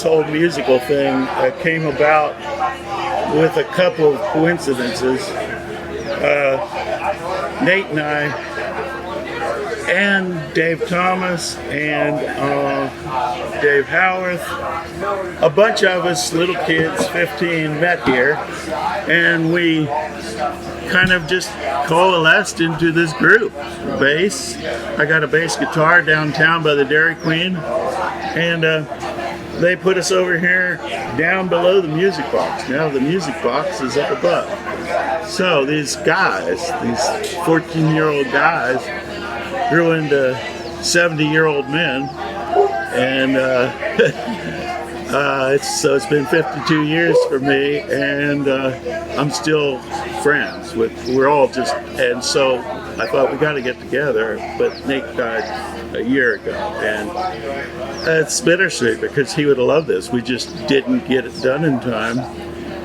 whole musical thing came about with a couple of coincidences. Nate and I, and Dave Thomas, and Dave Howarth, a bunch of us little kids, 15, met here, and we kind of just coalesced into this group. Bass. I got a bass guitar downtown by the Dairy Queen, and they put us over here down below the music box. Now the music box is up above. So these guys, these 14-year-old guys, grew into 70-year-old men, and it's been 52 years for me, and I'm still friends with. We're all just, and so I thought we got to get together, but Nate died a year ago, and it's bittersweet because he would have loved this. We just didn't get it done in time.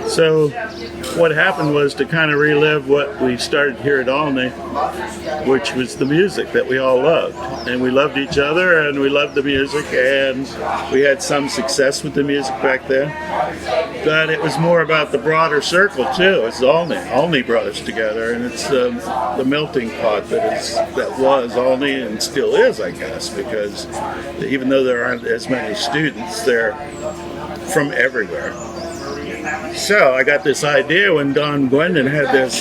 So what happened was to kind of relive what we started here at Olney, which was the music that we all loved. And we loved each other, and we loved the music, and we had some success with the music back then. But it was more about the broader circle too. It's Olney. Olney brought us together, and it's the melting pot that was Olney and still is, I guess, because even though there aren't as many students, they're from everywhere. So I got this idea when Don Guindon had this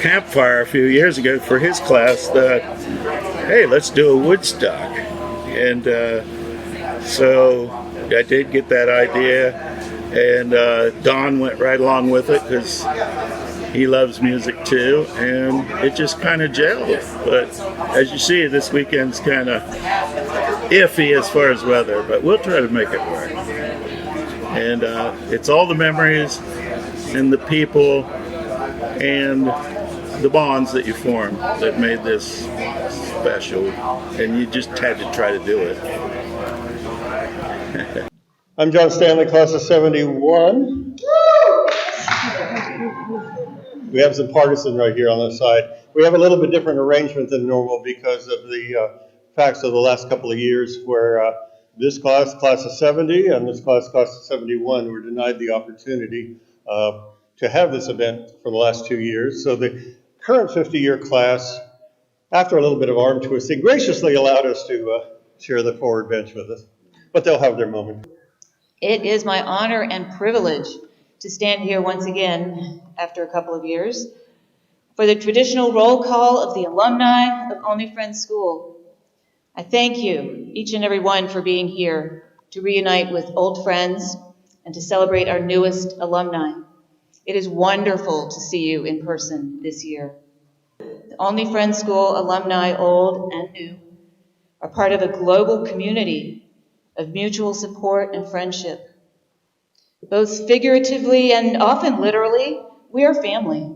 campfire a few years ago for his class that, hey, let's do a Woodstock. And so I did get that idea, and Don went right along with it because he loves music too, and it just kind of gelled. But as you see, this weekend's kind of iffy as far as weather, but we'll try to make it work. And it's all the memories and the people and the bonds that you form that made this special, and you just had to try to do it. I'm John Stanley, class of 71. We have some partisan right here on the side. We have a little bit different arrangement than normal because of the facts of the last couple of years where this class of 70, and this class of 71 were denied the opportunity to have this event for the last 2 years. So the current 50-year class, after a little bit of arm twisting, graciously allowed us to share the forward bench with us. But they'll have their moment. It is my honor and privilege to stand here once again after a couple of years for the traditional roll call of the alumni of Olney Friends School. I thank you, each and every one, for being here to reunite with old friends and to celebrate our newest alumni. It is wonderful to see you in person this year. The Olney Friends School alumni, old and new, are part of a global community of mutual support and friendship. Both figuratively and often literally, we are family.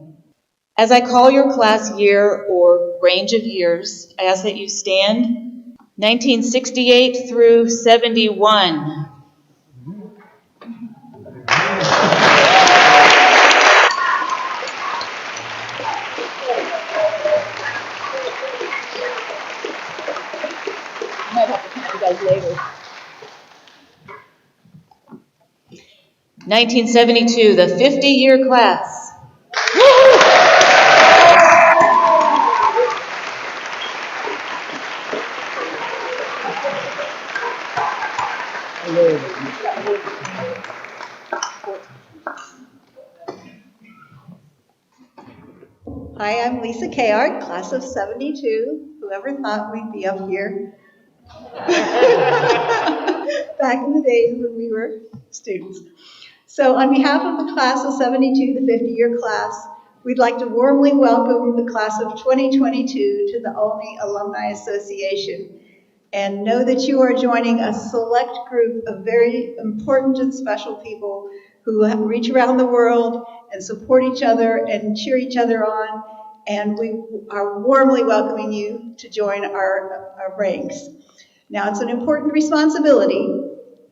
As I call your class year or range of years, I ask that you stand 1968 through 71. I might have to count you guys later. 1972, the 50-year class. Hi, I'm Lisa Kayard, class of 72. Whoever thought we'd be up here back in the days when we were students. So on behalf of the class of 72, the 50-year class, we'd like to warmly welcome the class of 2022 to the Olney Alumni Association, and know that you are joining a select group of very important and special people who reach around the world and support each other and cheer each other on, and we are warmly welcoming you to join our ranks. Now, it's an important responsibility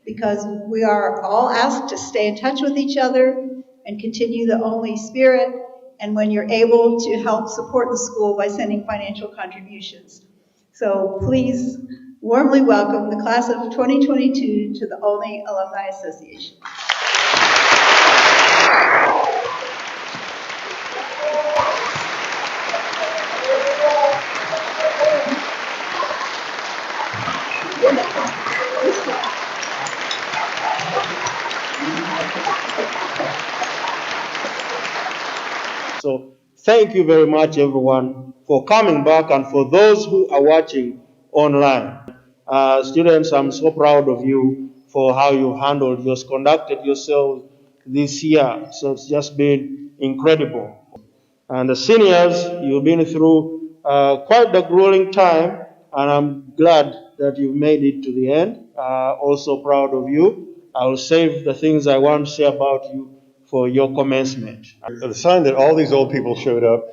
because we are all asked to stay in touch with each other and continue the Olney spirit, and when you're able to help support the school by sending financial contributions. So please warmly welcome the class of 2022 to the Olney Alumni Association. So thank you very much, everyone, for coming back, and for those who are watching online. Students, I'm so proud of you for how you handled, you've conducted yourselves this year. So it's just been incredible. And the seniors, you've been through quite a grueling time, and I'm glad that you've made it to the end. Also proud of you. I will save the things I want to say about you for your commencement. The sign that all these old people showed up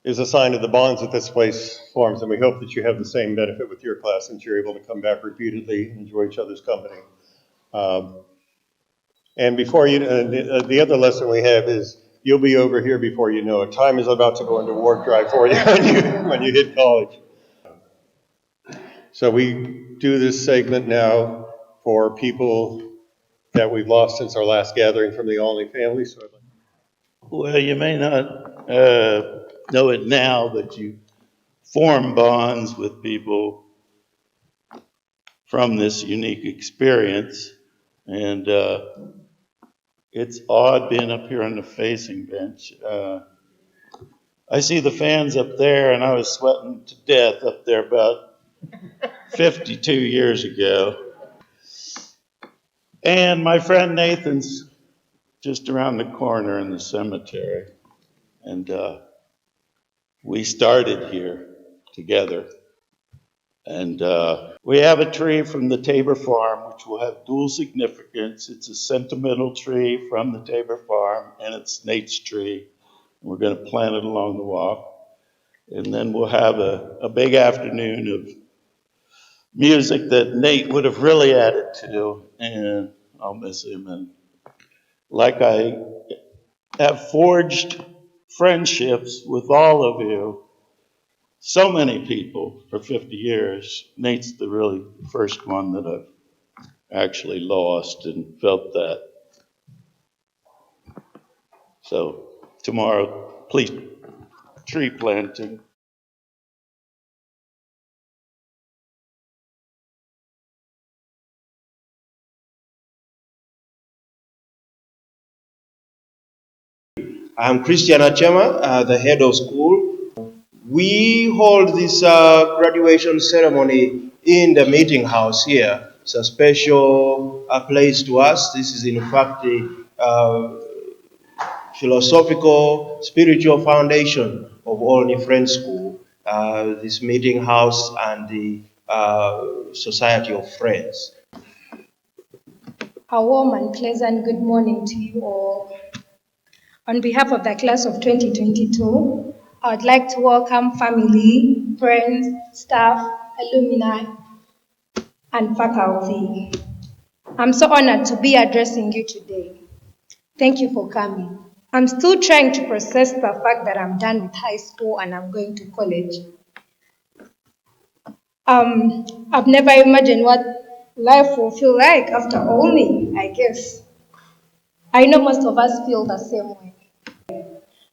is a sign of the bonds that this place forms, and we hope that you have the same benefit with your class since you're able to come back repeatedly and enjoy each other's company. And before you, the other lesson we have is you'll be over here before you know it. Time is about to go into warp drive for you when you hit college. So we do this segment now for people that we've lost since our last gathering from the Olney family. So Well, you may not know it now, but you form bonds with people from this unique experience. And it's odd being up here on the facing bench. I see the fans up there, and I was sweating to death up there about 52 years ago. And my friend Nathan's just around the corner in the cemetery. And we started here together. And we have a tree from the Tabor Farm, which will have dual significance. It's a sentimental tree from the Tabor Farm, and it's Nate's tree. We're going to plant it along the walk. And then we'll have a big afternoon of music that Nate would have really added to, and I'll miss him. And like I have forged friendships with all of you, so many people for 50 years, Nate's the really first one that I've actually lost and felt that. So tomorrow, please, tree planting. I'm Christian Achema, the head of school. We hold this graduation ceremony in the meeting house here. It's a special place to us. This is in fact the philosophical, spiritual foundation of Olney Friends School, this meeting house and the Society of Friends. A warm and pleasant good morning to you all. On behalf of the class of 2022, I would like to welcome family, friends, staff, alumni, and faculty. I'm so honored to be addressing you today. Thank you for coming. I'm still trying to process the fact that I'm done with high school and I'm going to college. I've never imagined what life will feel like after Olney, I guess. I know most of us feel the same way.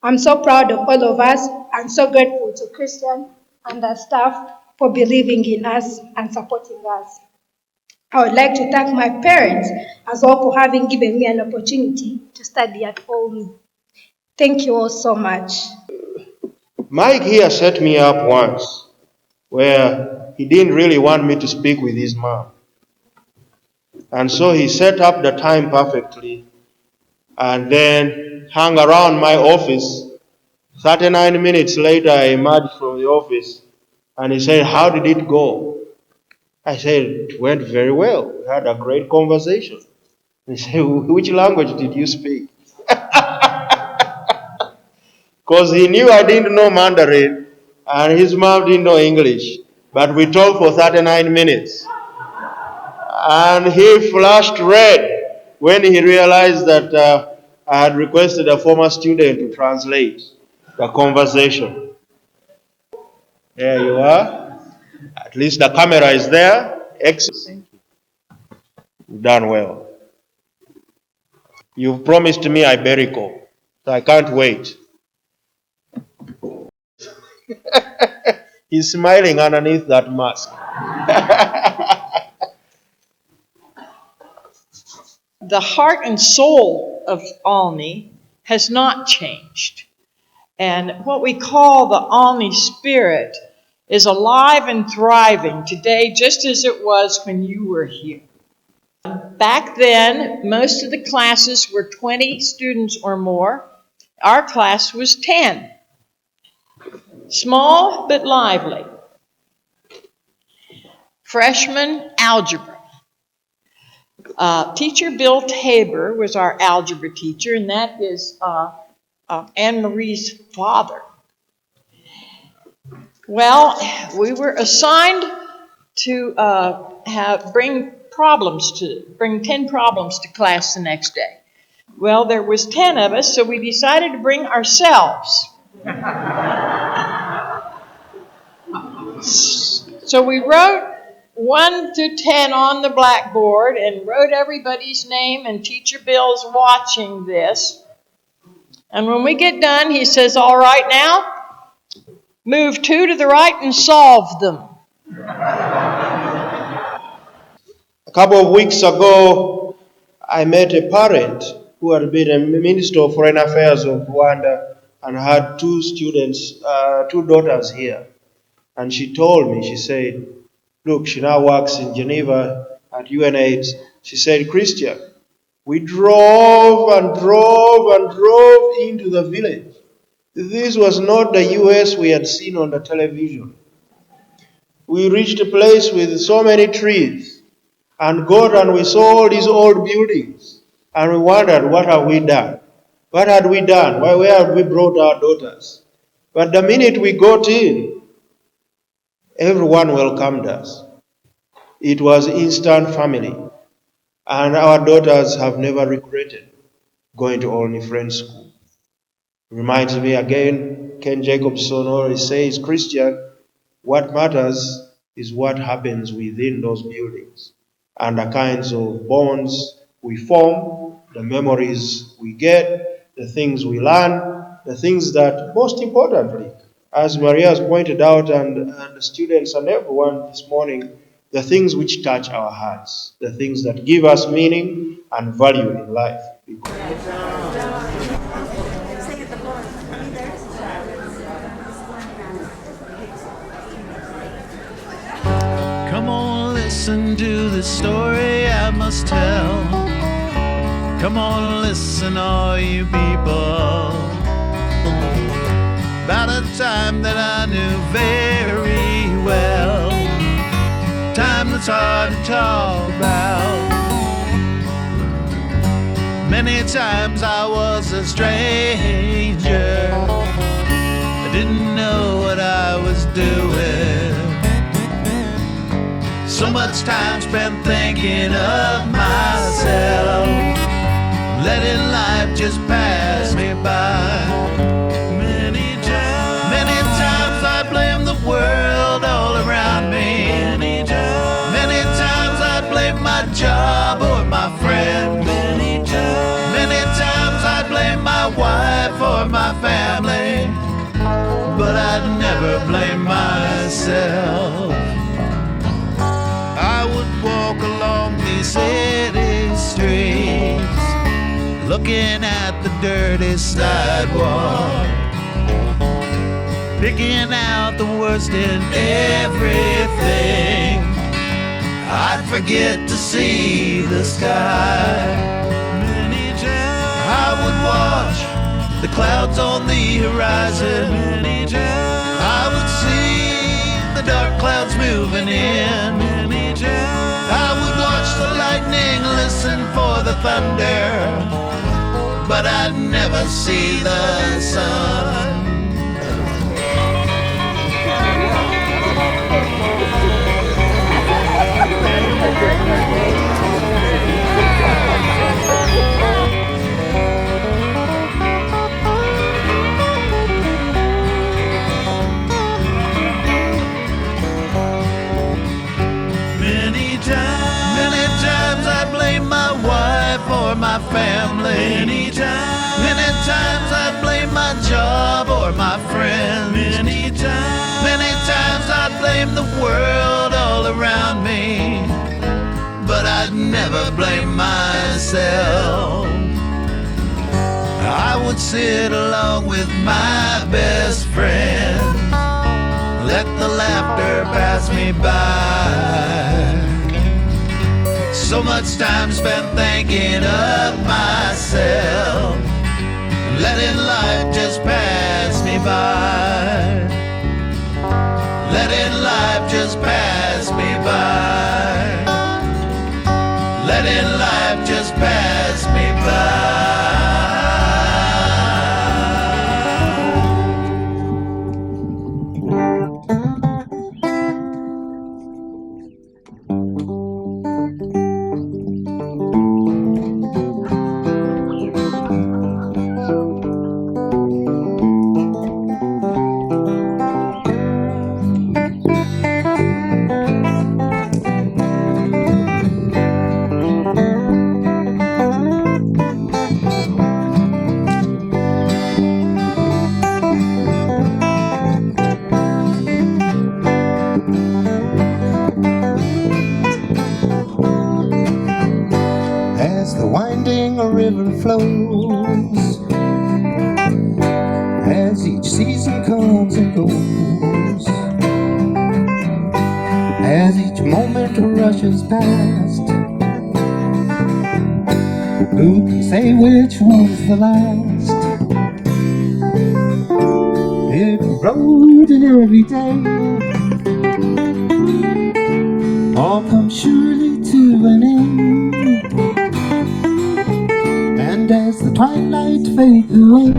I'm so proud of all of us. I'm so grateful to Christian and the staff for believing in us and supporting us. I would like to thank my parents as well for having given me an opportunity to study at Olney. Thank you all so much. Mike here set me up once where he didn't really want me to speak with his mom. And so he set up the time perfectly and then hung around my office. 39 minutes later, I emerged from the office and he said, "How did it go?" I said, "It went very well. We had a great conversation." He said, "Which language did you speak?" Because he knew I didn't know Mandarin and his mom didn't know English. But we talked for 39 minutes. And he flushed red when he realized that I had requested a former student to translate the conversation. There you are. At least the camera is there. Excellent. You've done well. You've promised me Iberico, so I can't wait. He's smiling underneath that mask. The heart and soul of Olney has not changed. And what we call the Olney spirit is alive and thriving today, just as it was when you were here. Back then, most of the classes were 20 students or more. Our class was 10. Small but lively. Freshman algebra. Teacher Bill Tabor was our algebra teacher, and that is Anne Marie's father. Well, we were assigned to bring 10 problems to class the next day. Well, there was 10 of us, so we decided to bring ourselves. So we wrote 1 through 10 on the blackboard and wrote everybody's name, and Teacher Bill's watching this. And when we get done, he says, "All right now, move 2 to the right and solve them." A couple of weeks ago, I met a parent who had been a Minister of Foreign Affairs of Rwanda and had 2 daughters here. And she told me, she said, look, she now works in Geneva at UNAIDS. She said, Christian, we drove and drove and drove into the village. This was not the US we had seen on the television. We reached a place with so many trees and got and we saw all these old buildings. And we wondered, what have we done? What had we done? Where had we brought our daughters? But the minute we got in, everyone welcomed us. It was instant family. And our daughters have never regretted going to Olney Friends School. Reminds me again, Ken Jacobson always says, Christian, what matters is what happens within those buildings and the kinds of bonds we form, the memories we get, the things we learn, the things that, most importantly, as Maria has pointed out and the students and everyone this morning, the things which touch our hearts, the things that give us meaning and value in life. Come on, listen to the story I must tell. Come on, listen, all you people, about a time that I knew very well. Time that's hard to talk about. Many times I was a stranger. I didn't know what I was doing. So much time spent thinking of myself, letting life just pass me by. Many times I blamed the world all around me. Many times I blamed my job or my friend. Many times I blamed my wife or my family, but I'd never blame myself. I would walk along these city streets, looking at the dirty sidewalk, picking out the worst in everything. I'd forget to see the sky. Many times I would watch the clouds on the horizon. Many times I would see the dark clouds moving in. Many times I would watch the lightning, listen for the thunder, but I'd never see the sun. Many times I blame my job or my friends. Many times I blame the world all around me. But I'd never blame myself. I would sit along with my best friend, let the laughter pass me by. So much time spent thinking of myself, letting life just pass me by. Letting life just pass me by. Letting life just pass me by. As the winding river flows, as each season comes and goes, as each moment rushes past, who can say which one's the last? Every road and every day all come surely to an end. And as the twilight fades away,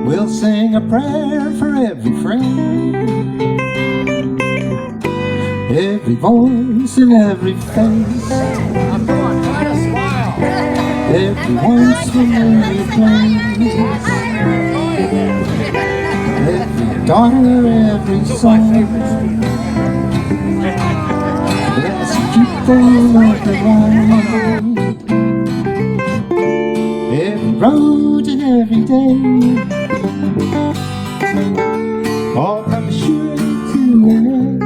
we'll sing a prayer for every friend, every voice and every face, every once familiar place, every daughter, every son. Let's keep them up and right. Every road and every day all come surely to an end.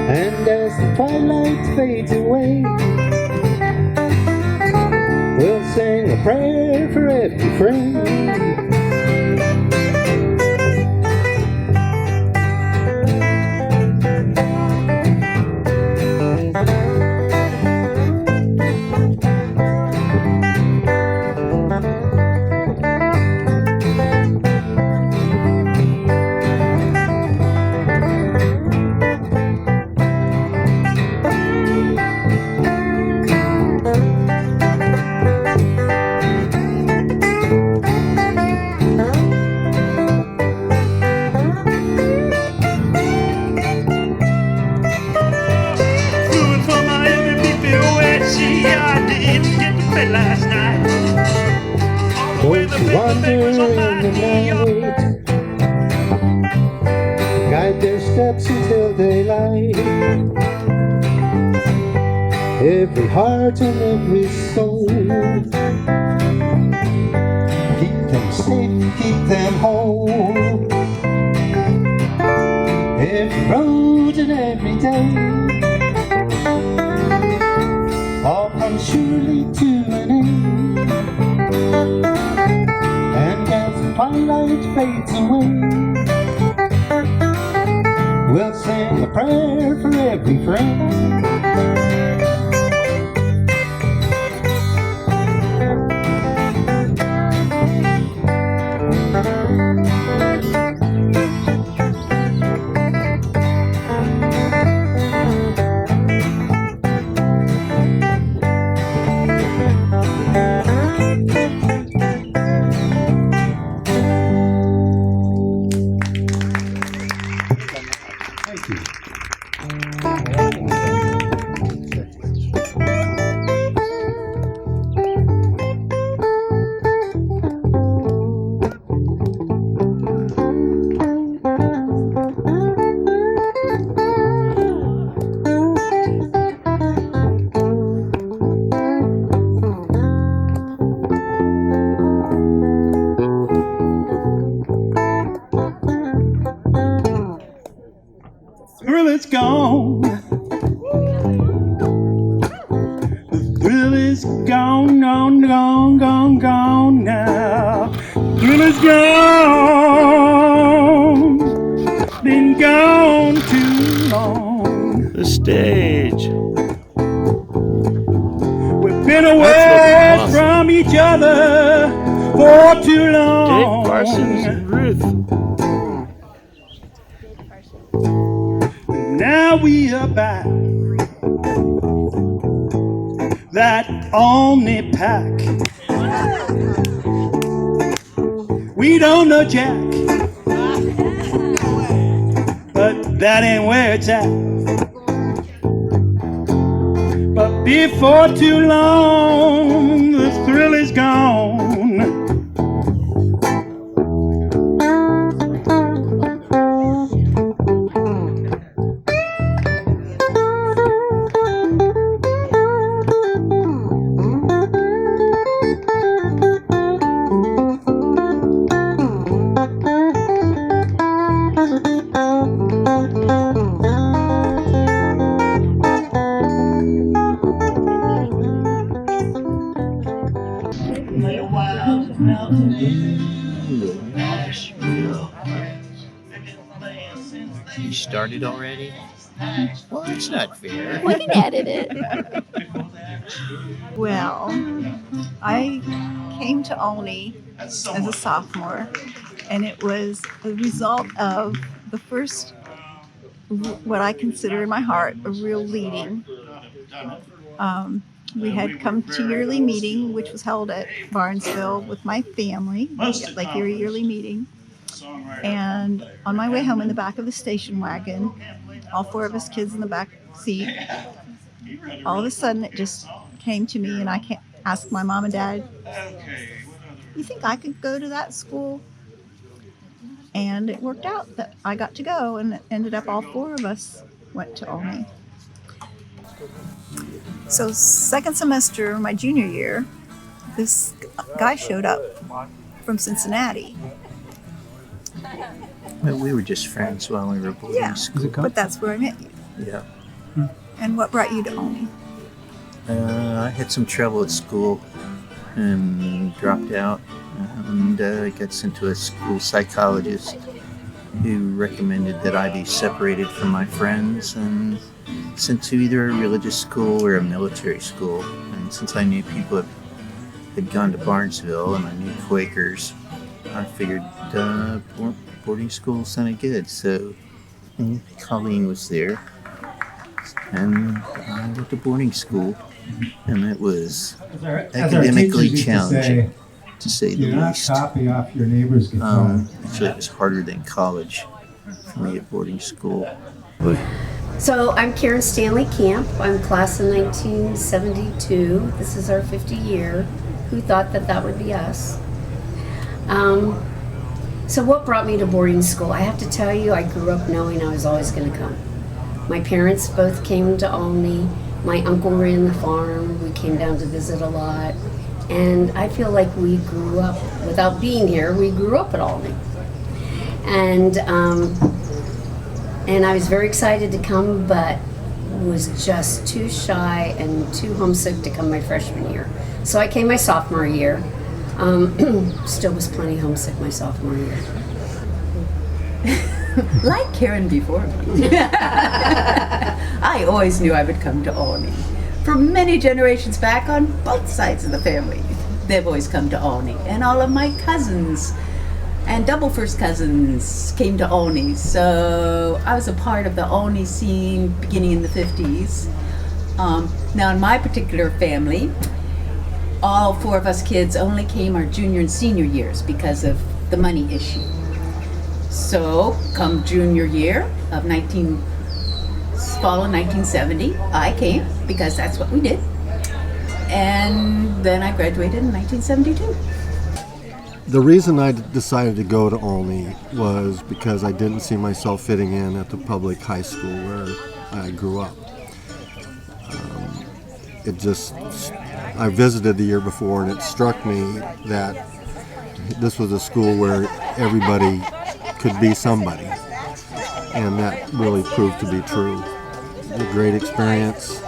And as the twilight fades away, we'll sing a prayer for every friend. Wander in the night, guide their steps until daylight. Every heart and every soul, keep them safe, keep them whole. Every road and every day all come surely to an end. And as the twilight fades away, we'll sing a prayer for every friend. Thank you. is gone, gone, gone, gone, gone now. Thrill is gone, been gone too long. The stage. We've been away That's awesome. from each other for too long. Dave Parsons and Ruth. Now we are back. That Olney pack. We don't know Jack, but that ain't where it's at. But before too long, the thrill is gone. You started already? Well, that's not fair. We can edit it. Well, I came to Olney as a sophomore, and it was a result of the first, what I consider in my heart, a real leading. We had come to yearly meeting, which was held at Barnesville with my family, like your yearly meeting. And on my way home in the back of the station wagon, all four of us kids in the back seat, all of a sudden it just came to me, and I asked my mom and dad, you think I could go to that school? And it worked out that I got to go, and it ended up all four of us went to Olney. So second semester, my junior year, this guy showed up from Cincinnati. Well, we were just friends while we were boarding school. But that's where I met you. Yeah. And what brought you to Olney? I had some trouble at school and dropped out, and I got sent to a school psychologist who recommended that I be separated from my friends and sent to either a religious school or a military school. And since I knew people had gone to Barnesville and I knew Quakers, I figured boarding school sounded good. So Colleen was there, and I went to boarding school, and it was academically challenging, to say the least. Copy off your neighbor's guitar. Actually, it was harder than college for me at boarding school. So I'm Karen Stanley Camp. I'm class of 1972. This is our 50 year. Who thought that would be us? So what brought me to boarding school? I have to tell you, I grew up knowing I was always going to come. My parents both came to Olney. My uncle ran the farm. We came down to visit a lot. And I feel like we grew up, without being here, we grew up at Olney. And I was very excited to come, but was just too shy and too homesick to come my freshman year. So I came my sophomore year. Still was plenty homesick my sophomore year. Like Karen before me. I always knew I would come to Olney. For many generations back on both sides of the family, they've always come to Olney. And all of my cousins and double first cousins came to Olney. So I was a part of the Olney scene beginning in the 50s. Now in my particular family, all four of us kids only came our junior and senior years because of the money issue. So come junior year of fall of 1970, I came because that's what we did. And then I graduated in 1972. The reason I decided to go to Olney was because I didn't see myself fitting in at the public high school where I grew up. I visited the year before, and it struck me that this was a school where everybody could be somebody, and that really proved to be true. It was a great experience.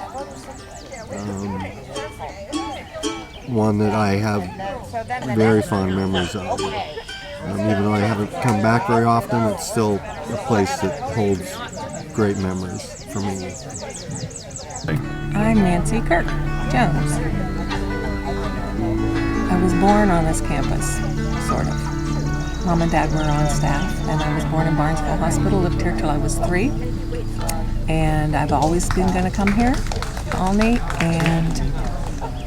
one that I have very fond memories of. Even though I haven't come back very often, it's still a place that holds great memories for me. I'm Nancy Kirk Jones. I was born on this campus, sort of. Mom and Dad were on staff, and I was born in Barnesville Hospital, lived here till I was 3. And I've always been going to come here, Olney, and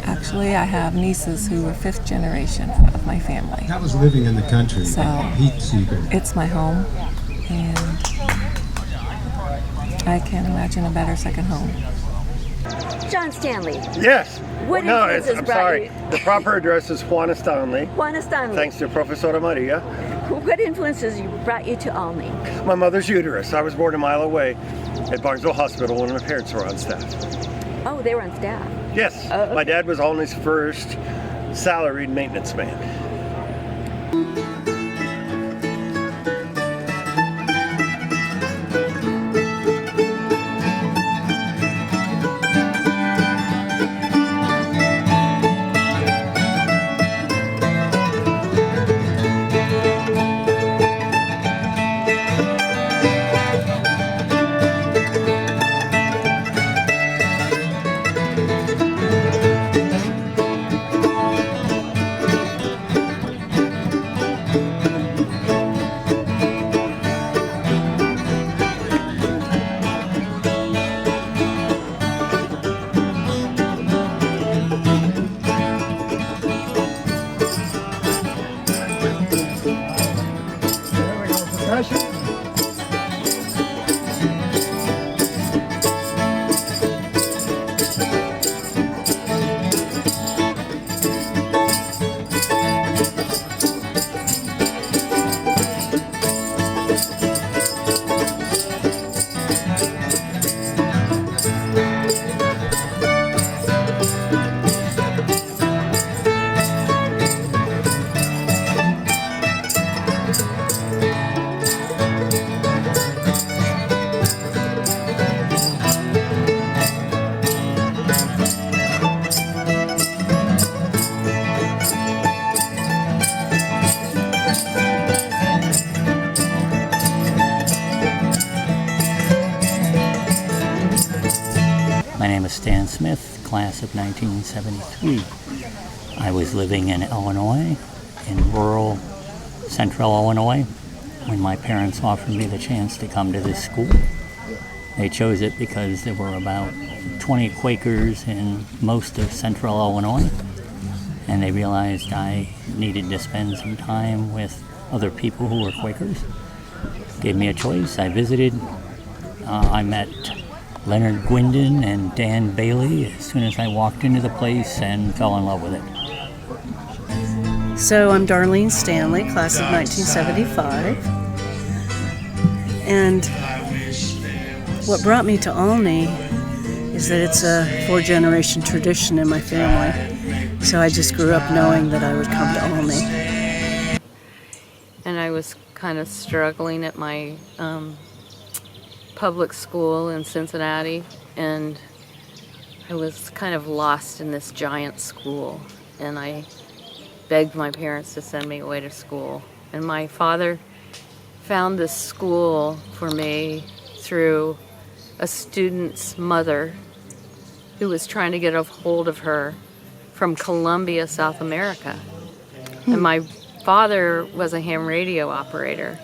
actually I have nieces who were 5th generation of my family. That was living in the country, so heat seeker. It's my home, and I can't imagine a better second home. John Stanley. Yes. What no, influences I'm brought sorry. you? The proper address is Juana Stanley. Juana Stanley. Thanks to Professora Maria. What influences brought you to Olney? My mother's uterus. I was born a mile away at Barnesville Hospital when my parents were on staff. Oh, they were on staff. Yes. Okay. My dad was Olney's first salaried maintenance man. My name is Stan Smith, class of 1973. I was living in Illinois, in rural central Illinois, when my parents offered me the chance to come to this school. They chose it because there were about 20 Quakers in most of central Illinois, and they realized I needed to spend some time with other people who were Quakers. Gave me a choice. I visited. I met Leonard Guindon and Dan Bailey as soon as I walked into the place and fell in love with it. So I'm Darlene Stanley, class of 1975. And what brought me to Olney is that it's a 4-generation tradition in my family. So I just grew up knowing that I would come to Olney. And I was kind of struggling at my public school in Cincinnati, and I was kind of lost in this giant school, and I begged my parents to send me away to school. And my father found this school for me through a student's mother who was trying to get a hold of her from Colombia, South America. And my father was a ham radio operator,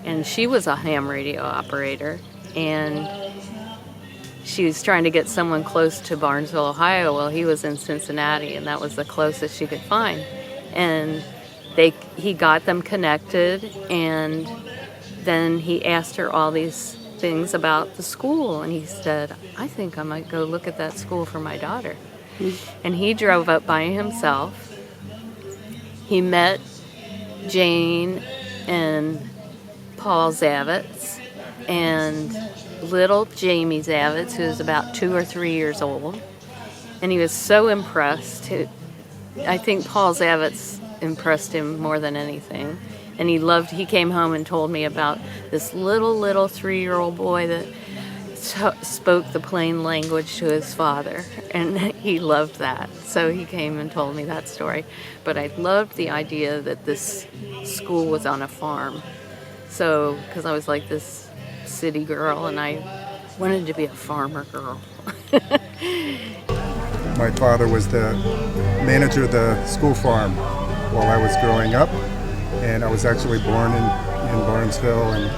and she was a ham radio operator, and she was trying to get someone close to Barnesville, Ohio. Well, he was in Cincinnati, and that was the closest she could find. And he got them connected, and then he asked her all these things about the school, and he said, I think I might go look at that school for my daughter. And he drove up by himself. He met Jane and Paul Zavitz and little Jamie Zavitz, who was about 2 or 3 years old. And he was so impressed. I think Paul Zavitz impressed him more than anything. And he came home and told me about this little 3-year-old boy that spoke the plain language to his father, and he loved that. So he came and told me that story. But I loved the idea that this school was on a farm. So, because I was like this city girl, and I wanted to be a farmer girl. My father was the manager of the school farm while I was growing up, and I was actually born in Barnesville, and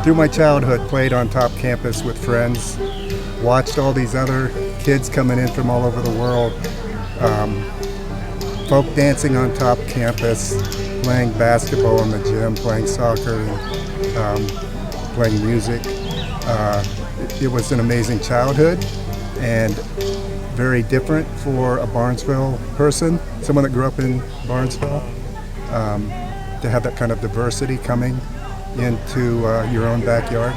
through my childhood played on top campus with friends, watched all these other kids coming in from all over the world, folk dancing on top campus, playing basketball in the gym, playing soccer, and playing music. It was an amazing childhood and very different for a Barnesville person, someone that grew up in Barnesville, to have that kind of diversity coming into your own backyard.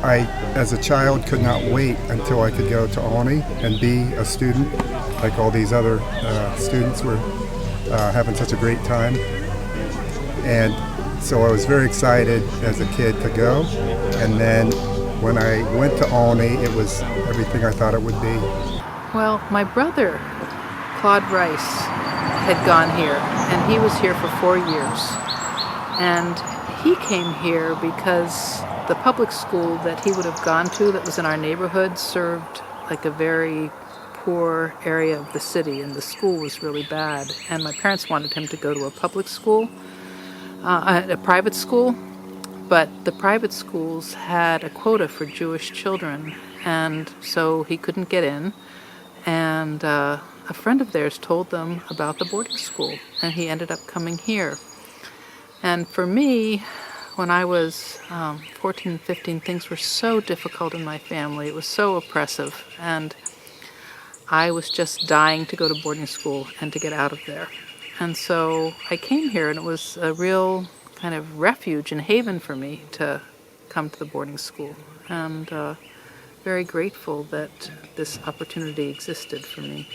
I, as a child, could not wait until I could go to Olney and be a student, like all these other students were having such a great time. And so I was very excited as a kid to go. And then when I went to Olney, it was everything I thought it would be. Well, my brother, Claude Rice, had gone here, and he was here for 4 years. And he came here because the public school that he would have gone to that was in our neighborhood served like a very poor area of the city, and the school was really bad. And my parents wanted him to go to a public school, a private school, but the private schools had a quota for Jewish children, and so he couldn't get in. And a friend of theirs told them about the boarding school, and he ended up coming here. And for me, when I was 14, 15, things were so difficult in my family. It was so oppressive, and I was just dying to go to boarding school and to get out of there. And so I came here, and it was a real kind of refuge and haven for me to come to the boarding school. And very grateful that this opportunity existed for me.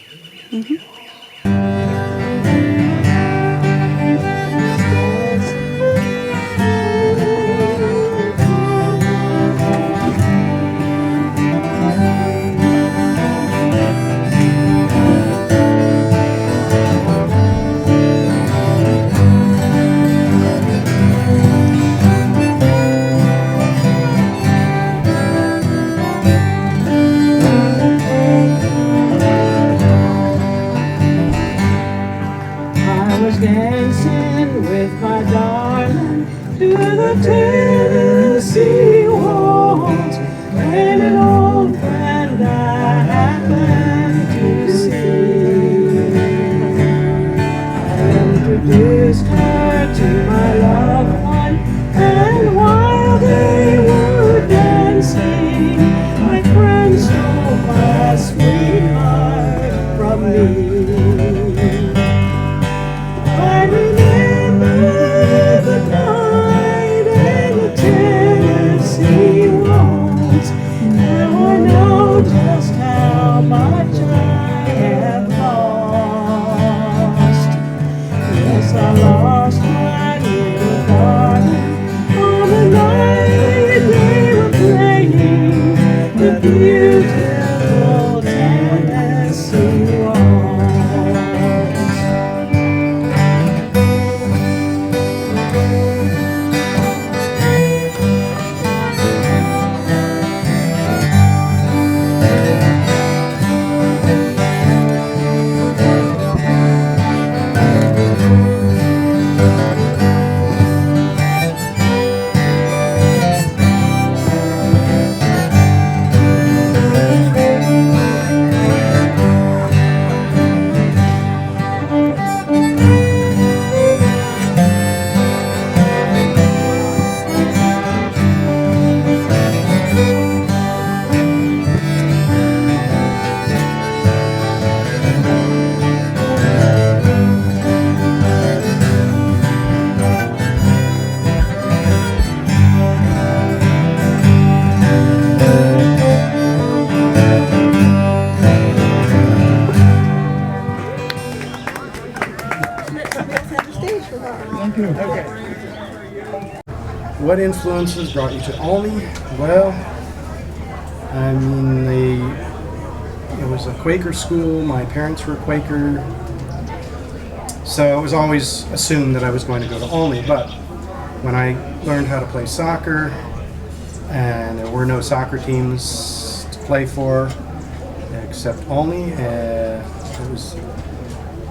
Dancing with my darling to the Tennessee waltz, when an old friend I happened to see. I introduced her to my loved one, and while they were dancing, my friend stole my sweetheart from me. I remember the night and the Tennessee waltz. Now I know just how much I have lost. Yes, I lost my little darling on the night they were playing the beautiful Tennessee waltz. What influences brought you to Olney? Well, I mean, it was a Quaker school. My parents were Quaker. So it was always assumed that I was going to go to Olney. But when I learned how to play soccer, and there were no soccer teams to play for except Olney, it was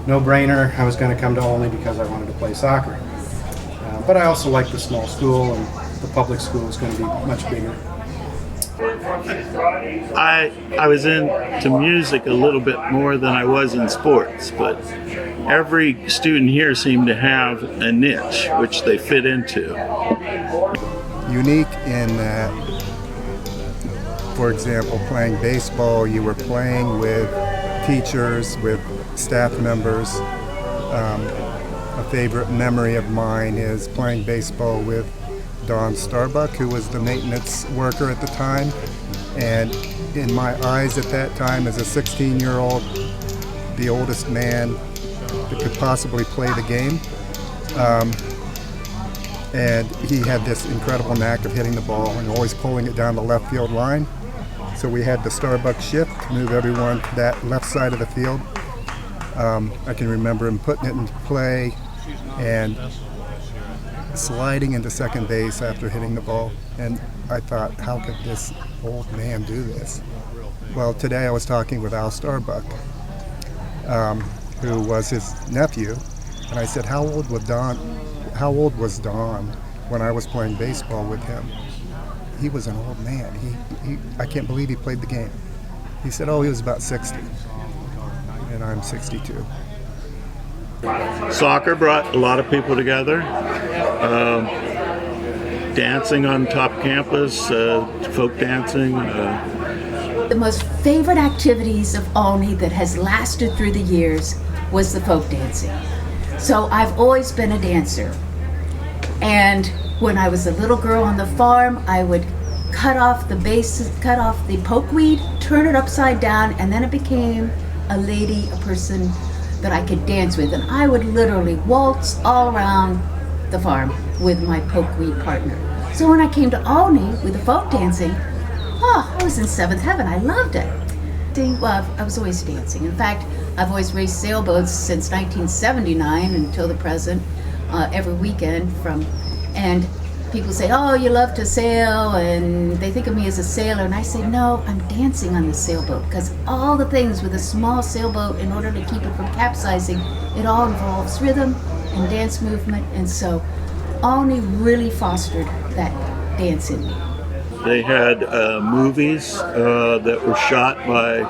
no-brainer. I was going to come to Olney because I wanted to play soccer. But I also liked the small school, and the public school is going to be much bigger. I was into music a little bit more than I was in sports, but every student here seemed to have a niche which they fit into. Unique in that, for example, playing baseball, you were playing with teachers, with staff members. A favorite memory of mine is playing baseball with Don Starbuck, who was the maintenance worker at the time. And in my eyes at that time, as a 16-year-old, the oldest man that could possibly play the game. And he had this incredible knack of hitting the ball and always pulling it down the left field line. So we had the Starbuck shift to move everyone to that left side of the field. I can remember him putting it into play and sliding into second base after hitting the ball. And I thought, how could this old man do this? Well, today I was talking with Al Starbuck, who was his nephew, and I said, how old was Don when I was playing baseball with him? He was an old man. I can't believe he played the game. He said, oh, he was about 60, and I'm 62. Soccer brought a lot of people together. Dancing on top campus, folk dancing. The most favorite activities of Olney that has lasted through the years was the folk dancing. So I've always been a dancer. And when I was a little girl on the farm, I would cut off the pokeweed, turn it upside down, and then it became a lady, a person that I could dance with. And I would literally waltz all around the farm with my pokeweed partner. So when I came to Olney with the folk dancing, I was in seventh heaven. I loved it. Well, I was always dancing. In fact, I've always raced sailboats since 1979 until the present, every weekend and people say, oh, you love to sail, and they think of me as a sailor, and I say, no, I'm dancing on the sailboat, because all the things with a small sailboat, in order to keep it from capsizing, it all involves rhythm and dance movement, and so Olney really fostered that dance in me. They had movies that were shot by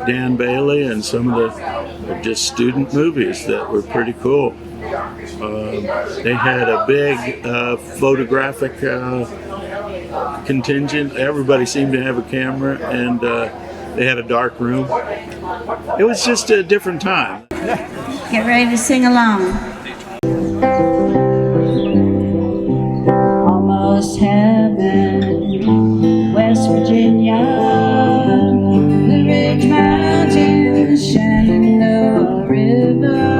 Dan Bailey, and some of the just student movies that were pretty cool. They had a big photographic contingent. Everybody seemed to have a camera, and they had a dark room. It was just a different time. Get ready to sing along. Almost heaven, West Virginia, the Ridge Mountains, Shenandoah River.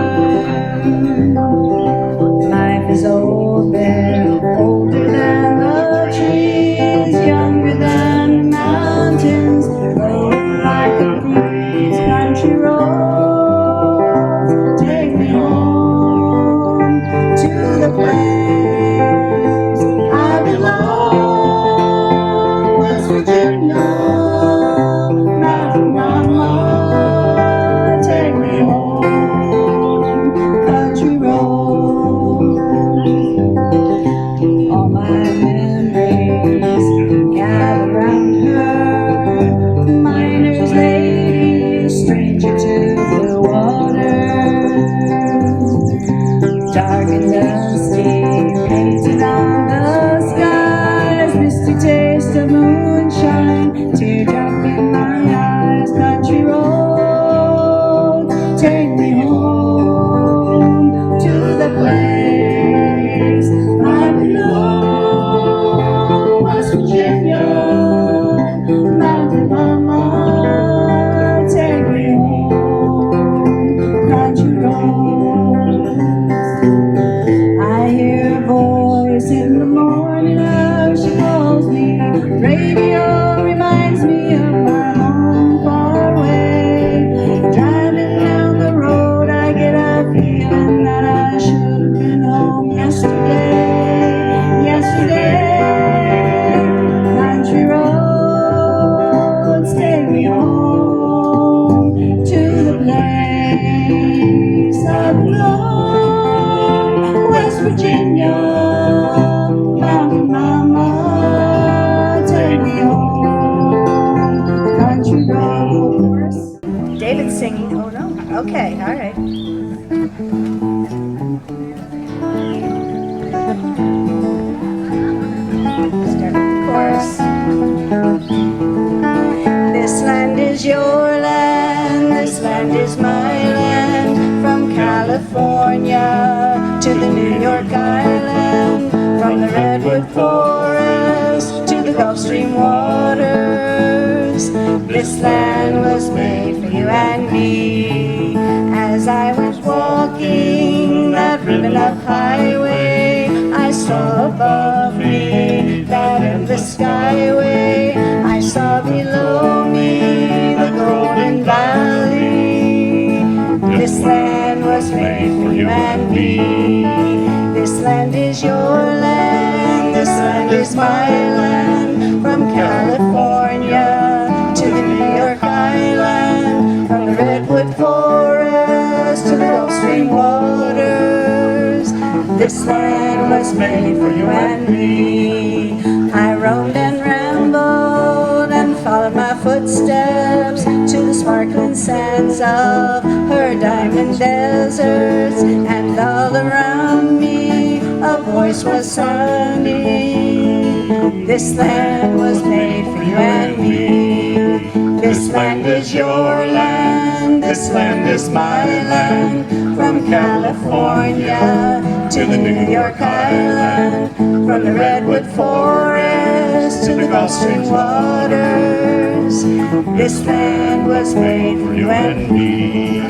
Life is old there, older than the trees, younger than the mountains, rolling like a breeze, country roads, take me home to the place I belong, West Virginia, Mountain Mama, take me home, country roads. All my memories gather round her, miner's lady, stranger to the waters, dark and dusty, painted on the skies, misty taste of moonshine, teardrop in my eyes, country road, take me home to the place I belong, West Virginia, Mountain Mama, take me home, country roads. I hear a voice in the morning, how she calls me. Radio reminds me of Virginia, Mountain Mama, take me home, country road. David's singing. Oh no. Okay, all right. Start with the chorus. This land is your land, this land is my land. From California to the New York Island, from the Redwood Forest to the Gulf Stream waters. This land was made for you and me. As I was walking that ribbon of highway, I saw above me that endless skyway. I saw below me the golden valley. This land was made for you and me. This land is your land, this land is my land. From California to the New York Island, from the Redwood Forest to the Gulf Stream waters. This land was made for you and me. I roamed and rambled and followed my footsteps to the sparkling sands of her diamond deserts, and all around me a voice was sounding. This land was made for you and me. This land is your land, this land is my land. From California to the New York Island, from the Redwood Forest to the Gulf Stream waters. This land was made for you and me.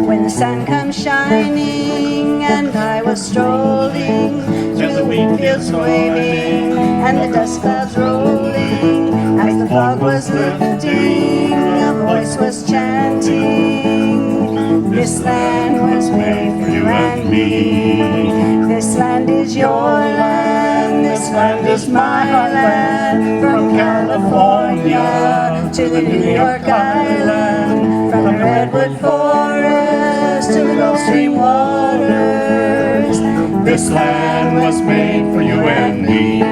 When the sun comes shining and I was strolling through the wheat fields waving and the dust clouds rolling, as the fog was lifting, a voice was chanting. This land was made for you and me. This land is your land, this land is my land. From California to the New York Island, from the Redwood Forest to the Gulf Stream waters. This land was made for you and me.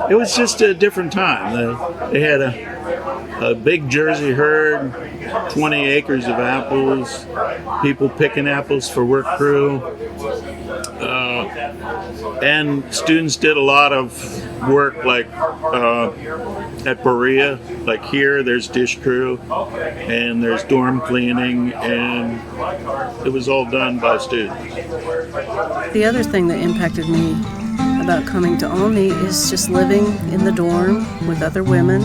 It was just a different time. They had a big Jersey herd, 20 acres of apples, people picking apples for work crew. And students did a lot of work like at Berea, like here there's dish crew and there's dorm cleaning, and it was all done by students. The other thing that impacted me about coming to Olney is just living in the dorm with other women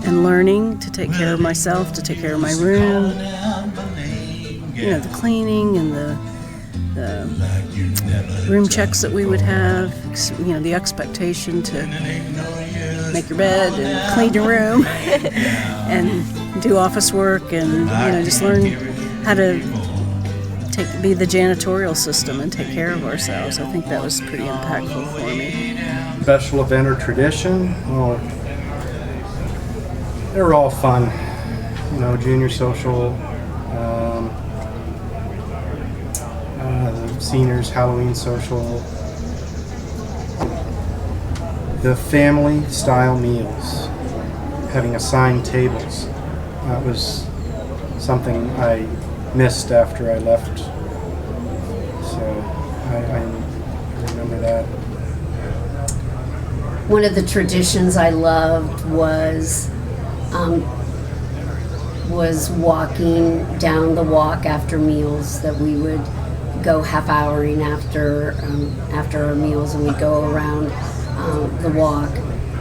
and learning to take care of myself, to take care of my room. You know, the cleaning and the room checks that we would have, you know, the expectation to make your bed and clean your room and do office work, and, you know, just learn how to be the janitorial system and take care of ourselves. I think that was pretty impactful for me. Special event or tradition? Well, they were all fun. You know, junior social, the seniors Halloween social, the family style meals, having assigned tables. That was something I missed after I left. So I remember that. One of the traditions I loved was walking down the walk after meals, that we would go half-houring after our meals, and we'd go around the walk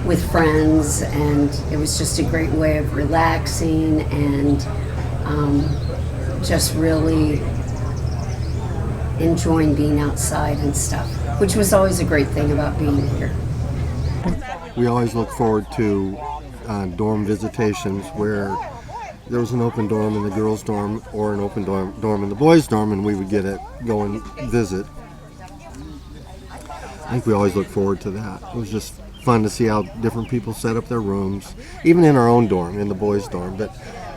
with friends, and it was just a great way of relaxing and just really enjoying being outside and stuff, which was always a great thing about being here. we always look forward to dorm visitations where there was an open dorm in the girls' dorm or an open dorm in the boys' dorm, and we would go and visit. I think we always look forward to that. It was just fun to see how different people set up their rooms, even in our own dorm, in the boys' dorm. But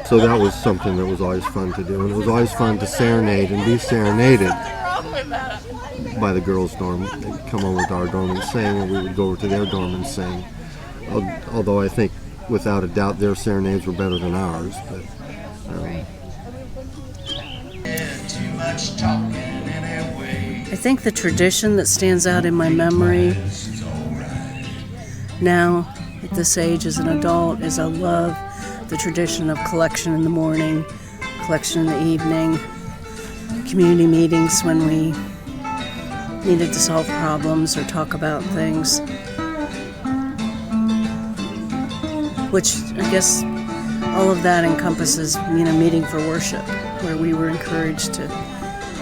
so that was something that was always fun to do, and it was always fun to serenade and be serenaded by the girls' dorm. They'd come over to our dorm and sing, and we would go over to their dorm and sing. Although I think, without a doubt, their serenades were better than ours. But I think the tradition that stands out in my memory now, at this age as an adult, is I love the tradition of collection in the morning, collection in the evening, community meetings when we needed to solve problems or talk about things. Which I guess all of that encompasses, meeting for worship, where we were encouraged to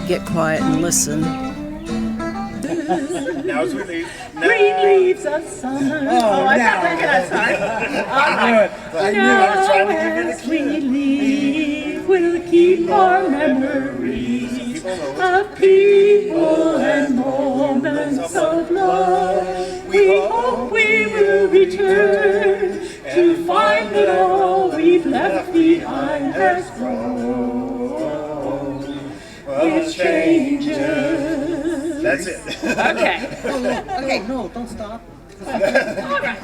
get quiet and listen. Now as we leave. Green leaves of summer. Oh, I thought we were gonna start. I knew it. I was trying to give you the As we leave, we'll keep our memories of people and moments of love. We hope we will return to find that all we've left behind has grown with changes. That's it. Okay. Okay. No, don't stop. All right.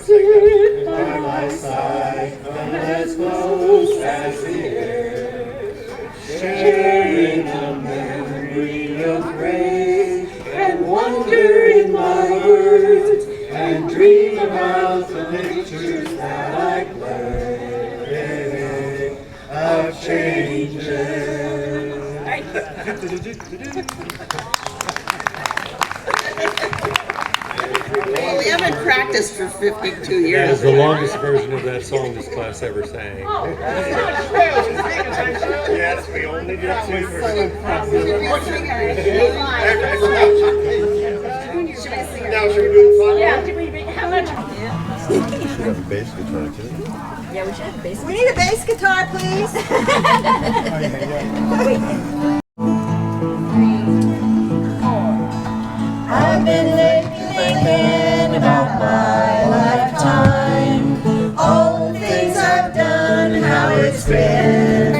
Sit by my side, as close as the air, sharing a memory of grace, and wonder in my words, and dream about the pictures that I play of changes. Well, we haven't practiced for 52 years. That is the longest version of that song this class ever sang. Yes, we only did two Now, should we do the final? Yeah, did we, how much? we should have a bass guitar too. Yeah, we should have a bass. We need a bass guitar, please. I've been lately thinking about my lifetime, all the things I've done, how it's been.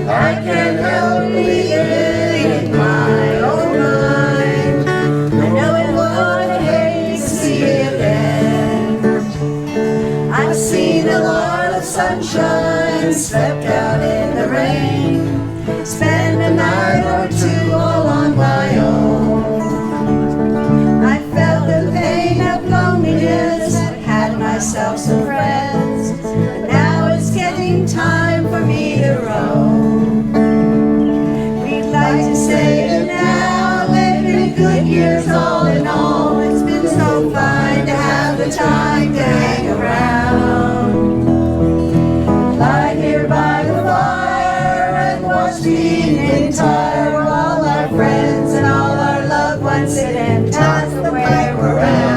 I can't help believing in my own mind, I know it would hate to see again. I've seen a lot of sunshine, slept out in the rain, spent a night or two all on my own. I felt the pain of loneliness, had myself some friends, but now it's getting time for me to roam. We'd like to say it now, they've been good years all in all. It's been so fine to have the time to hang around. Lie here by the fire and watch the evening tire, all our friends and all our loved ones sit and toss the way around.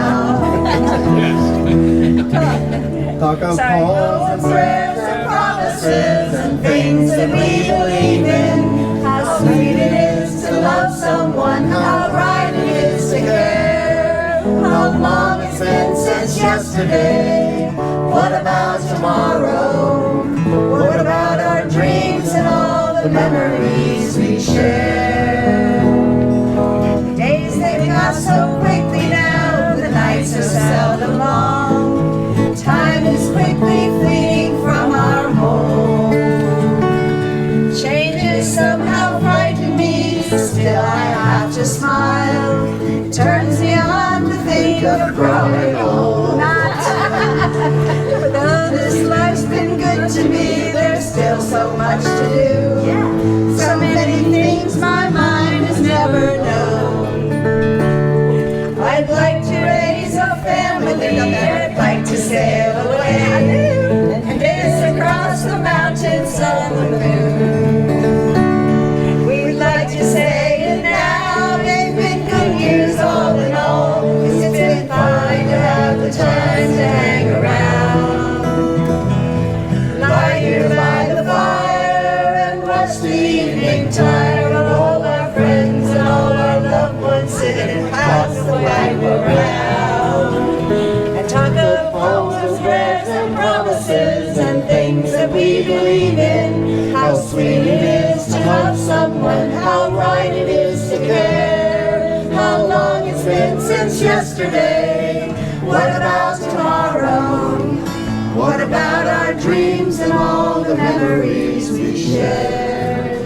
Talk of All the prayers and promises and things that we believe in. How sweet it is to love someone, how right it is to care. How long it's been since yesterday. What about tomorrow? What about our dreams and all the memories we share? The days they pass so quickly now, the nights are seldom long. Time is quickly fleeting from our home. Changes somehow frighten me, still I have to smile. It turns me on to think of growing old. For though this life's been good to me, there's still so much to do. So many things my mind has never known. I'd like to raise a family, I'd like to sail away and dance across the mountains on the moon. We'd like to say it now, they've been good years all in all. It's been fine been since yesterday? What about tomorrow? What about our dreams and all the memories we shared?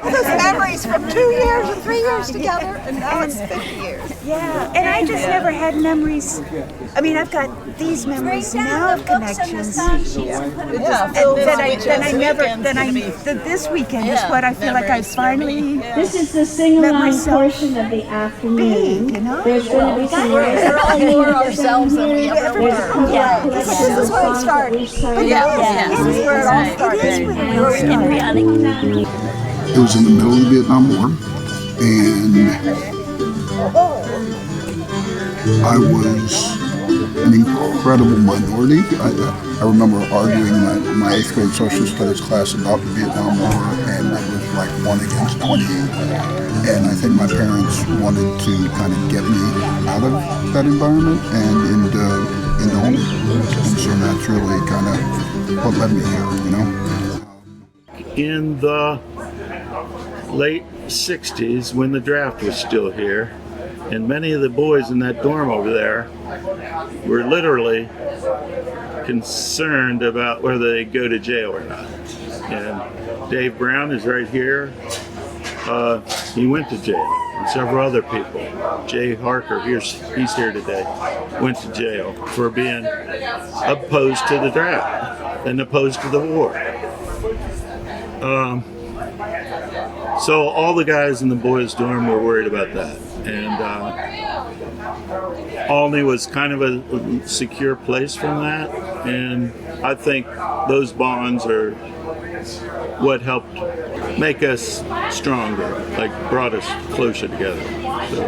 Those memories from 2 years and 3 years together, and now it's 50 years. Yeah, and I just never had memories. I mean, I've got these memories now of connections. This weekend is what I feel like I finally. This is the sing-along portion of the afternoon. There's going to be some We're all more ourselves than we ever were. Yeah. This is where it started. This is where it all started. It was in the middle of the Vietnam War, and I was an incredible minority. I remember arguing my 8th grade social studies class about the Vietnam War, and it was like 1 against 28. And I think my parents wanted to kind of get me out of that environment and into home. And so that's really kind of what led me here, you know? In the late 60s, when the draft was still here, and many of the boys in that dorm over there were literally concerned about whether they go to jail or not. And Dave Brown is right here. He went to jail, and several other people. Jay Harker, he's here today, went to jail for being opposed to the draft and opposed to the war. So all the guys in the boys' dorm were worried about that. And Olney was kind of a secure place from that. And I think those bonds are what helped make us stronger, like brought us closer together. So.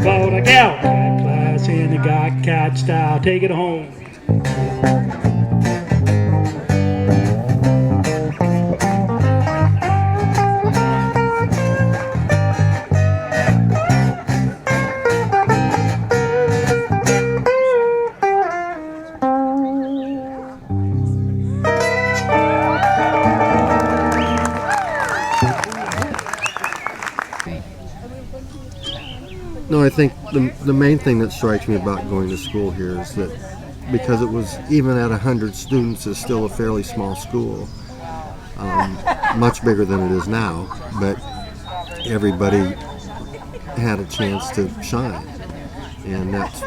Bought a gal, got class and it got cat style. Take it home. No, I think the main thing that strikes me about going to school here is that because it was, even at 100 students, is still a fairly small school, much bigger than it is now, but everybody had a chance to shine. And that's,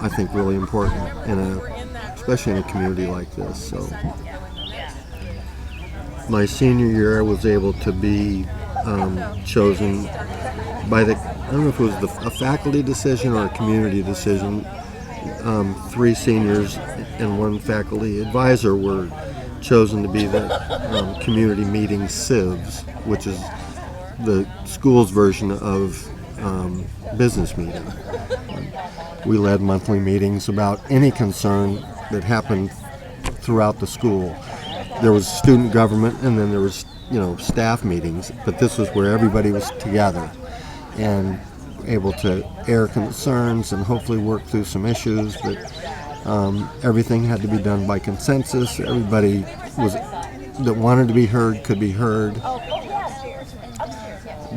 I think, really important especially in a community like this. So my senior year, I was able to be chosen by I don't know if it was a faculty decision or a community decision. 3 seniors and 1 faculty advisor were chosen to be the community meeting CIVs, which is the school's version of business meeting. We led monthly meetings about any concern that happened throughout the school. There was student government, and then there was, staff meetings, but this was where everybody was together and able to air concerns and hopefully work through some issues, but everything had to be done by consensus. Everybody that wanted to be heard could be heard.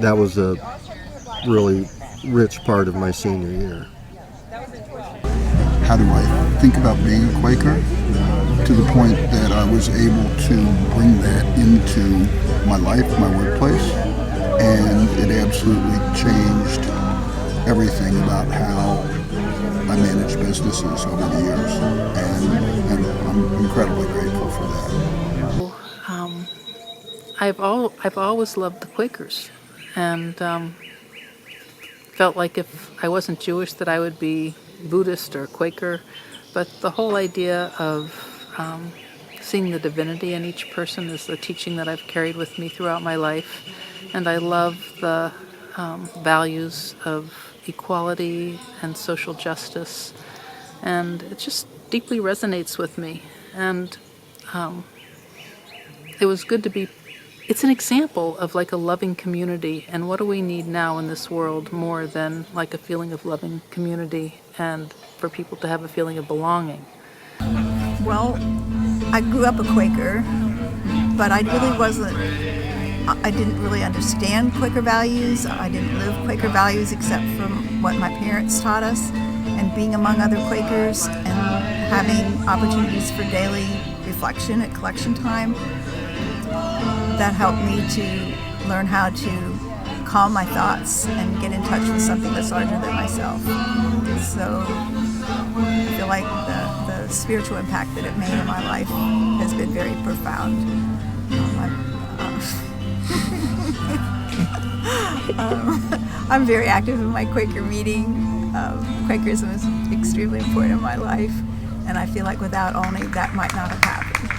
That was a really rich part of my senior year. How do I think about being a Quaker? To the point that I was able to bring that into my life, my workplace, and it absolutely changed everything about how I manage businesses over the years, and I'm incredibly grateful for that. I've always loved the Quakers, and felt like if I wasn't Jewish that I would be Buddhist or Quaker, but the whole idea of seeing the divinity in each person is the teaching that I've carried with me throughout my life, and I love the values of equality and social justice, and it just deeply resonates with me. And it was good to be, it's an example of like a loving community, and what do we need now in this world more than like a feeling of loving community and for people to have a feeling of belonging. Well, I grew up a Quaker, but I didn't really understand Quaker values. I didn't live Quaker values except from what my parents taught us, and being among other Quakers and having opportunities for daily reflection at collection time. That helped me to learn how to calm my thoughts and get in touch with something that's larger than myself. So I feel like the spiritual impact that it made in my life has been very profound. I'm very active in my Quaker meeting. Quakerism is extremely important in my life, and I feel like without Olney that might not have happened.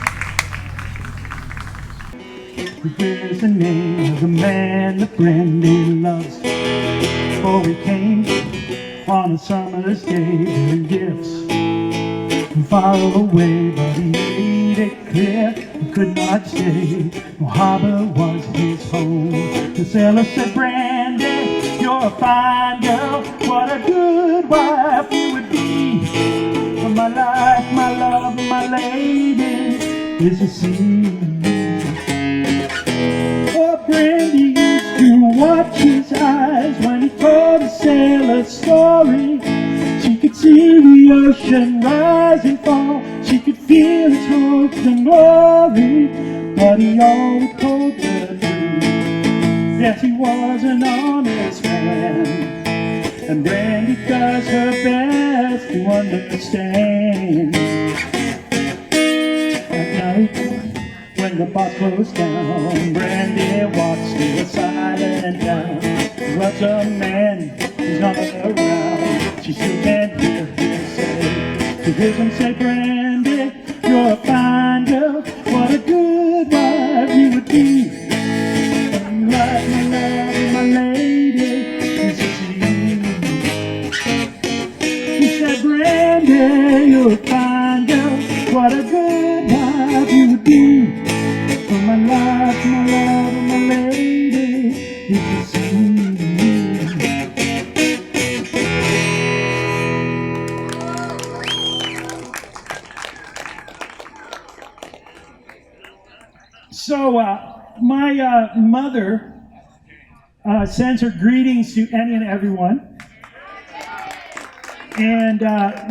Here's the name of the man that Brandy loves. Before we came on a summer's day, there were gifts from far away, but he made it clear he could not stay. No harbor was his home. The sailor said, Brandy, you're a fine girl. What a good wife you would be. For my life, my love, my lady is the sea. Oh, Brandy used to watch his eyes when he told the sailor story. She could see the ocean rise and fall. She could feel his hope and glory. But he always told the truth. Yes, he was an honest man. And Brandy does her best to understand. At night, when the box closed down, Brandy walked still silent down. What's a man who's not around? She still can't hear him say. She hears him say, Brandy, you're a fine girl. What a good wife you would be. And like my love, my lady is a sea. He said, Brandy, you're a fine girl. What a good wife you would be. For my life, my love, and my lady, you can see. So, my mother sends her greetings to any and everyone, and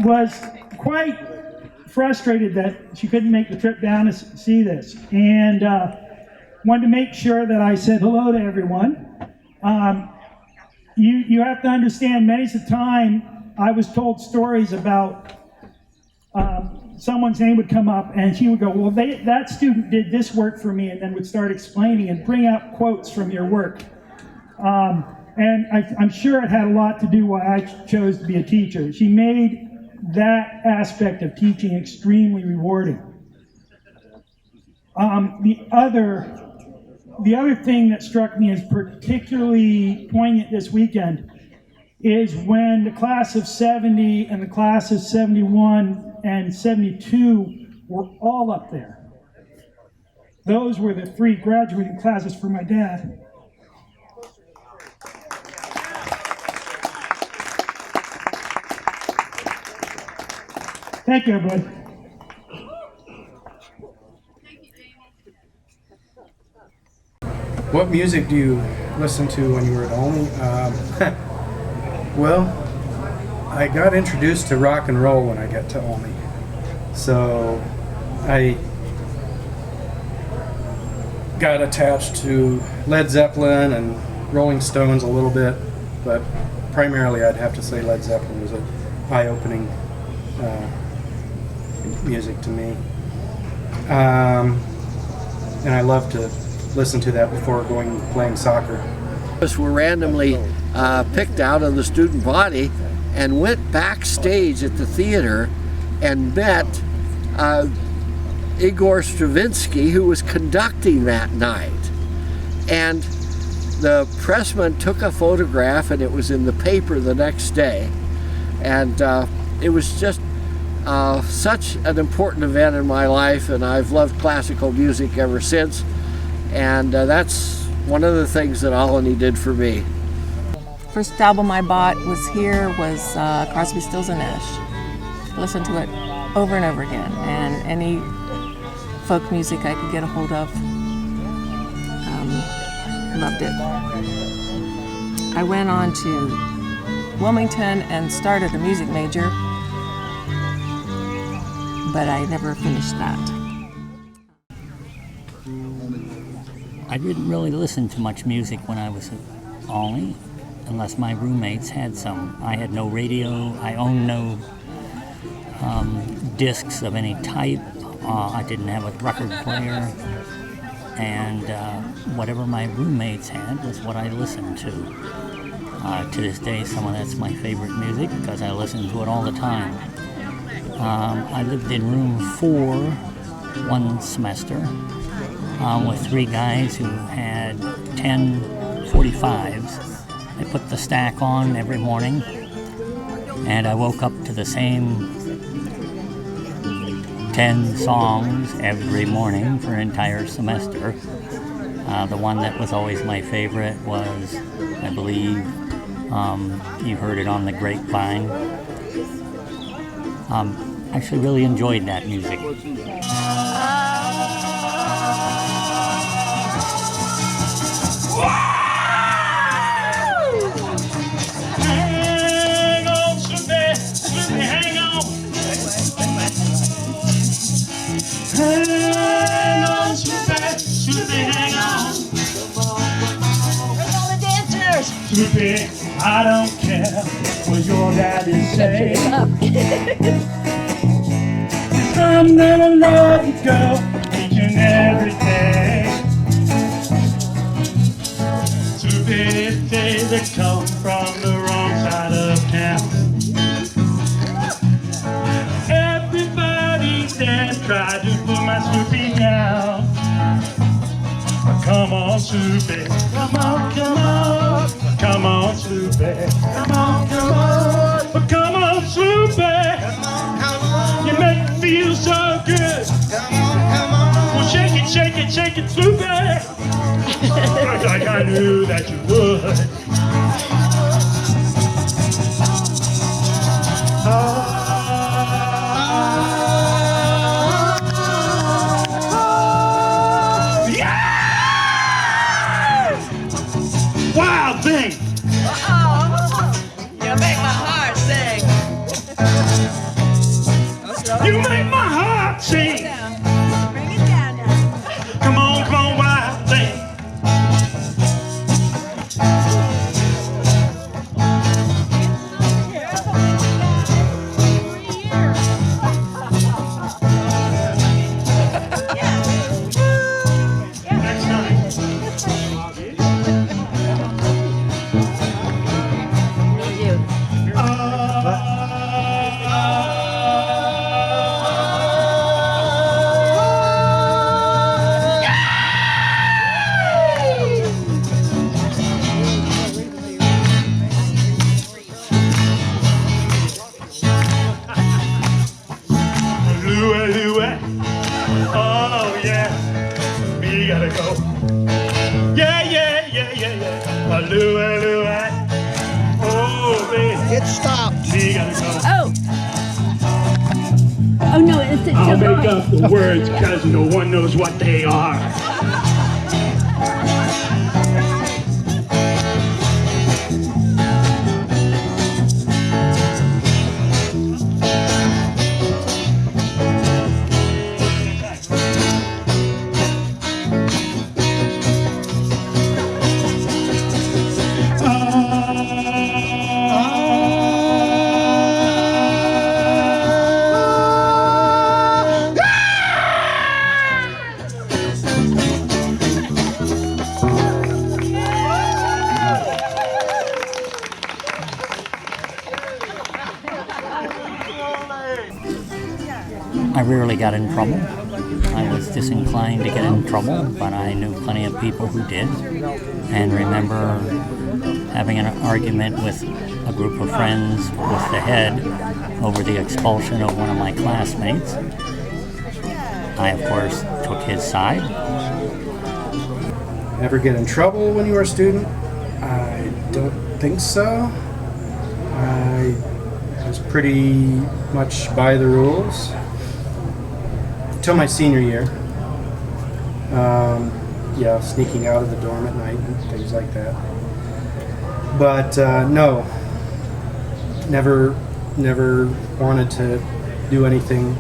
was quite frustrated that she couldn't make the trip down to see this, and wanted to make sure that I said hello to everyone. You have to understand, many's the time I was told stories about someone's name would come up and she would go, well, that student did this work for me, and then would start explaining and bring out quotes from your work. And I'm sure it had a lot to do why I chose to be a teacher. She made that aspect of teaching extremely rewarding. The other thing that struck me as particularly poignant this weekend is when the class of 70 and the class of 71 and 72 were all up there. Those were the 3 graduating classes for my dad. Thank you, everybody. What music do you listen to when you were at Olney? Well, I got introduced to rock and roll when I got to Olney. So I got attached to Led Zeppelin and Rolling Stones a little bit, but primarily I'd have to say Led Zeppelin was an eye-opening music to me. And I love to listen to that before playing soccer. Were randomly picked out of the student body and went backstage at the theater and met Igor Stravinsky, who was conducting that night. And the pressman took a photograph, and it was in the paper the next day. And it was just such an important event in my life, and I've loved classical music ever since. And that's one of the things that Olney did for me. First album I bought was Crosby, Stills and Nash. Listened to it over and over again, and any folk music I could get a hold of, loved it. I went on to Wilmington and started a music major, but I never finished that. I didn't really listen to much music when I was at Olney, unless my roommates had some. I had no radio. I owned no discs of any type. I didn't have a record player. And whatever my roommates had was what I listened to. To this day, some of that's my favorite music because I listen to it all the time. I lived in room 4 one semester with 3 guys who had 10 45s. I put the stack on every morning, and I woke up to the same 10 songs every morning for an entire semester. The one that was always my favorite was, I believe, you heard it on the grapevine. I actually really enjoyed that music. Hang on, Snoopy, Snoopy, hang on. Hang on, Snoopy, Snoopy, hang on. Where's all the dancers? Snoopy, I don't care what your daddy say. I'm gonna love you, girl, each and every day. Snoopy, they that come from the wrong side of town. Everybody there tried to put my Snoopy down. Come on, Snoopy, come on, come on. Come on, Snoopy, come on, come on. Come on, Snoopy, you make me feel so good. Well, shake it, shake it, shake it, Snoopy. Like I knew that you would. Yeah! Wild thing. You make my heart sing. You make my heart sing. Bring it down now. Come on, wild thing. It stopped. You gotta go. Oh. Oh no, it's still I'll going. make up the words because no one knows what they are. I rarely got in trouble. I was disinclined to get in trouble, but I knew plenty of people who did. And remember having an argument with a group of friends with the head over the expulsion of one of my classmates. I, of course, took his side. Ever get in trouble when you were a student? I don't think so. I was pretty much by the rules. Till my senior year. Yeah, sneaking out of the dorm at night and things like that. But no, never wanted to do anything,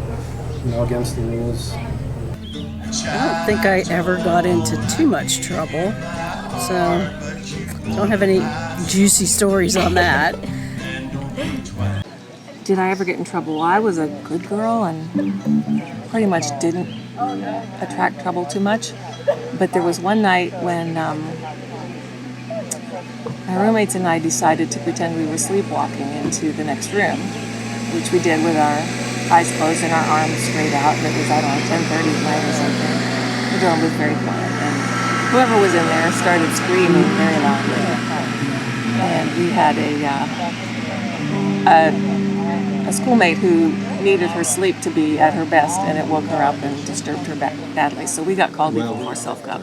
against the rules. I don't think I ever got into too much trouble, so don't have any juicy stories on that. Did I ever get in trouble? Well, I was a good girl and pretty much didn't attract trouble too much. But there was one night when my roommates and I decided to pretend we were sleepwalking into the next room, which we did with our eyes closed and our arms straight out, and it was, 10:30 at night or something. The dorm was very quiet, and whoever was in there started screaming very loudly. And we had a schoolmate who needed her sleep to be at her best, and it woke her up and disturbed her badly. So we got called before self-gov.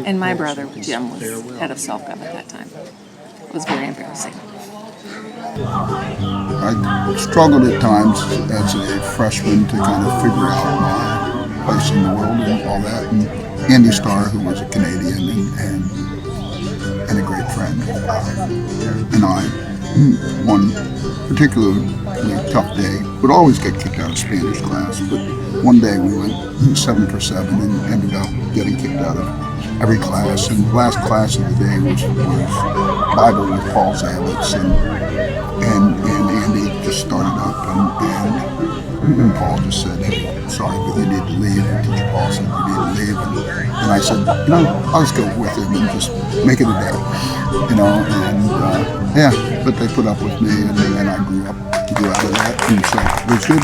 And my brother, Jim, was head of self-gov at that time. It was very embarrassing. I struggled at times as a freshman to kind of figure out my place in the world and all that. And Andy Starr, who was a Canadian and a great friend, and I, one particularly tough day, would always get kicked out of Spanish class, but one day we went 7 for 7 and ended up getting kicked out of every class, and the last class of the day was Bible with Paul Zavitz, and Andy just started up, and Paul just said, "Hey, sorry, but you need to leave." And Teacher Paul said, "You need to leave," and I said, "I'll just go with him and just make it a day," yeah, but they put up with me, and I grew up to do out of that, and so it was good.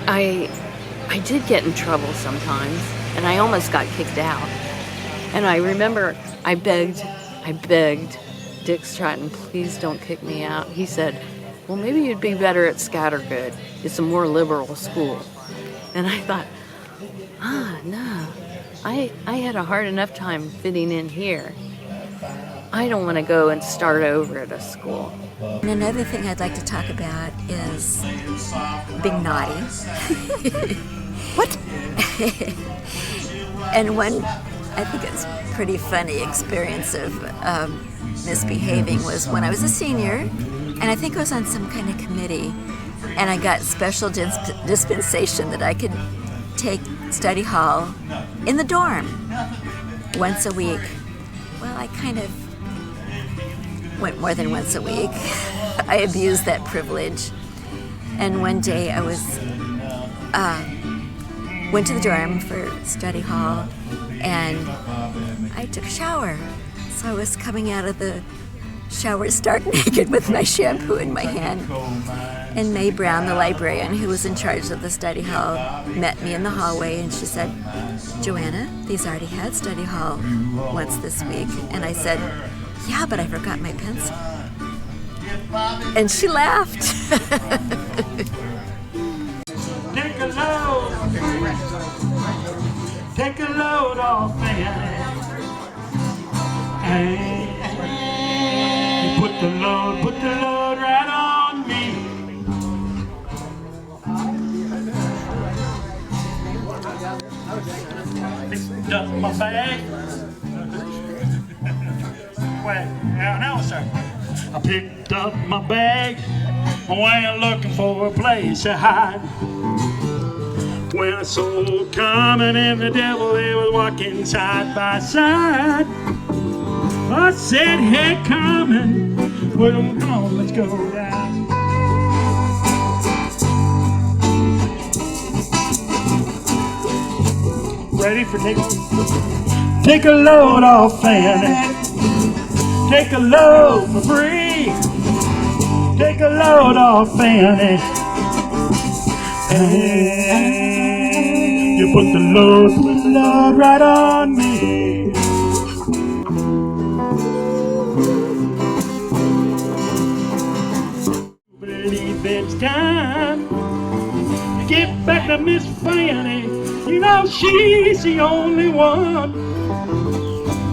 I did get in trouble sometimes, and I almost got kicked out. And I remember I begged Dick Stratton, "Please don't kick me out." He said, "Well, maybe you'd be better at Scattergood. It's a more liberal school." And I thought, no. I had a hard enough time fitting in here. I don't want to go and start over at a school. And another thing I'd like to talk about is being naughty. What? And one, I think it's pretty funny experience of misbehaving was when I was a senior, and I think I was on some kind of committee, and I got special dispensation that I could take study hall in the dorm once a week. Well, I kind of went more than once a week. I abused that privilege. And one day I went to the dorm for study hall, and I took a shower. So I was coming out of the shower stark naked with my shampoo in my hand. And Mae Brown, the librarian who was in charge of the study hall, met me in the hallway, and she said, "Joanna, these already had study hall once this week." And I said, "Yeah, but I forgot my pencil." And she laughed. Take a load off me. Hey, put the load right on. picked up my bag, went looking for a place to hide. When I saw Carmen and the devil, they were walking side by side. I said, hey Carmen, well come on, let's go down. Ready for take a load off Fanny. Take a load for free. Take a load off Fanny. And you put the load right on me. Believe it's time to get back to Miss Fanny. You know she's the only one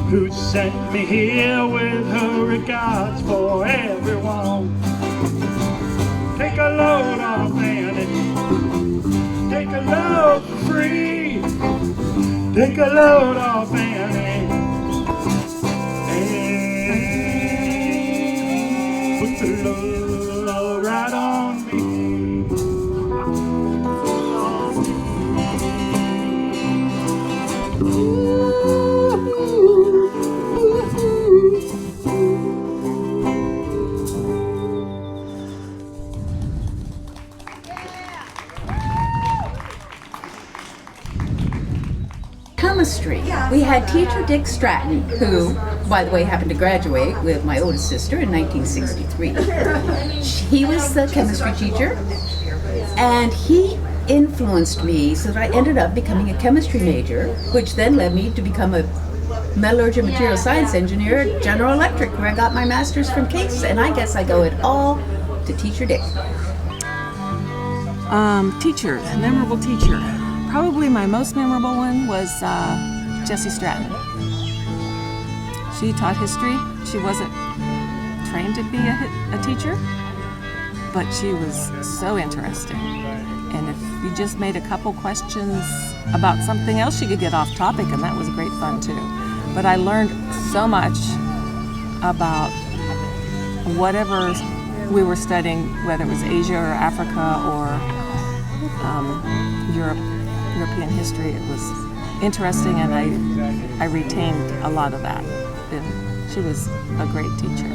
who sent me here with her regards for everyone. Take a load off Fanny. Take a load for free. Take a load off Fanny. And put the load right on me. Chemistry. We had teacher Dick Stratton, who, by the way, happened to graduate with my oldest sister in 1963. He was the chemistry teacher, and he influenced me so that I ended up becoming a chemistry major, which then led me to become a metallurgy and material science engineer at General Electric, where I got my master's from Case, and I guess I owe it all to teacher Dick. Teacher, memorable teacher. Probably my most memorable one was Jessie Stratton. She taught history. She wasn't trained to be a teacher, but she was so interesting. And if you just made a couple questions about something else, she could get off topic, and that was great fun too. But I learned so much about whatever we were studying, whether it was Asia or Africa or European history. It was interesting, and I retained a lot of that. And she was a great teacher.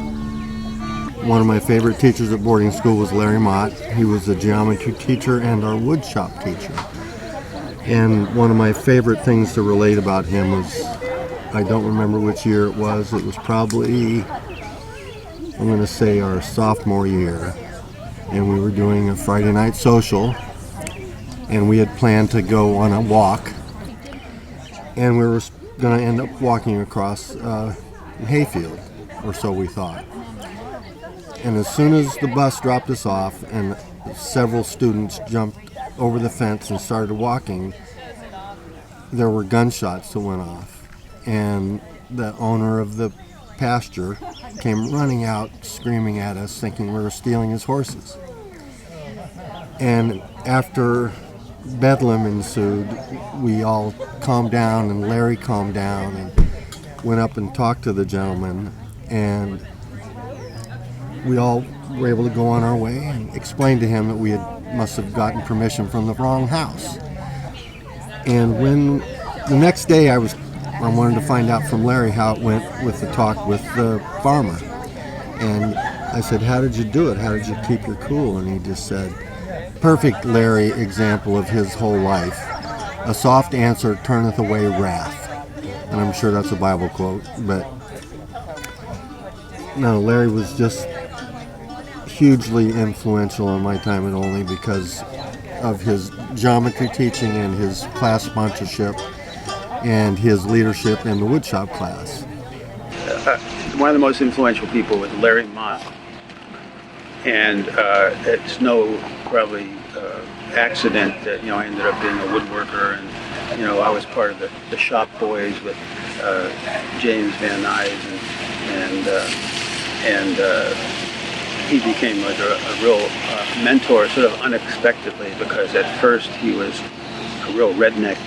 One of my favorite teachers at boarding school was Larry Mott. He was a geometry teacher and our wood shop teacher. And one of my favorite things to relate about him was, I don't remember which year it was probably, I'm going to say our sophomore year. And we were doing a Friday night social, and we had planned to go on a walk. And we were going to end up walking across a hayfield, or so we thought. And as soon as the bus dropped us off and several students jumped over the fence and started walking, there were gunshots that went off. And the owner of the pasture came running out, screaming at us, thinking we were stealing his horses. And after bedlam ensued, we all calmed down, and Larry calmed down and went up and talked to the gentleman, and we all were able to go on our way and explain to him that we must have gotten permission from the wrong house. And when the next day I wanted to find out from Larry how it went with the talk with the farmer. And I said, how did you do it? How did you keep your cool? And he just said, perfect Larry example of his whole life. A soft answer turneth away wrath. And I'm sure that's a Bible quote, but no, Larry was just hugely influential in my time at Olney because of his geometry teaching and his class sponsorship and his leadership in the woodshop class. One of the most influential people was Larry Mott. And it's no probably accident that I ended up being a woodworker, and I was part of the shop boys with James Van Nuys, and he became like a real mentor sort of unexpectedly, because at first he was a real redneck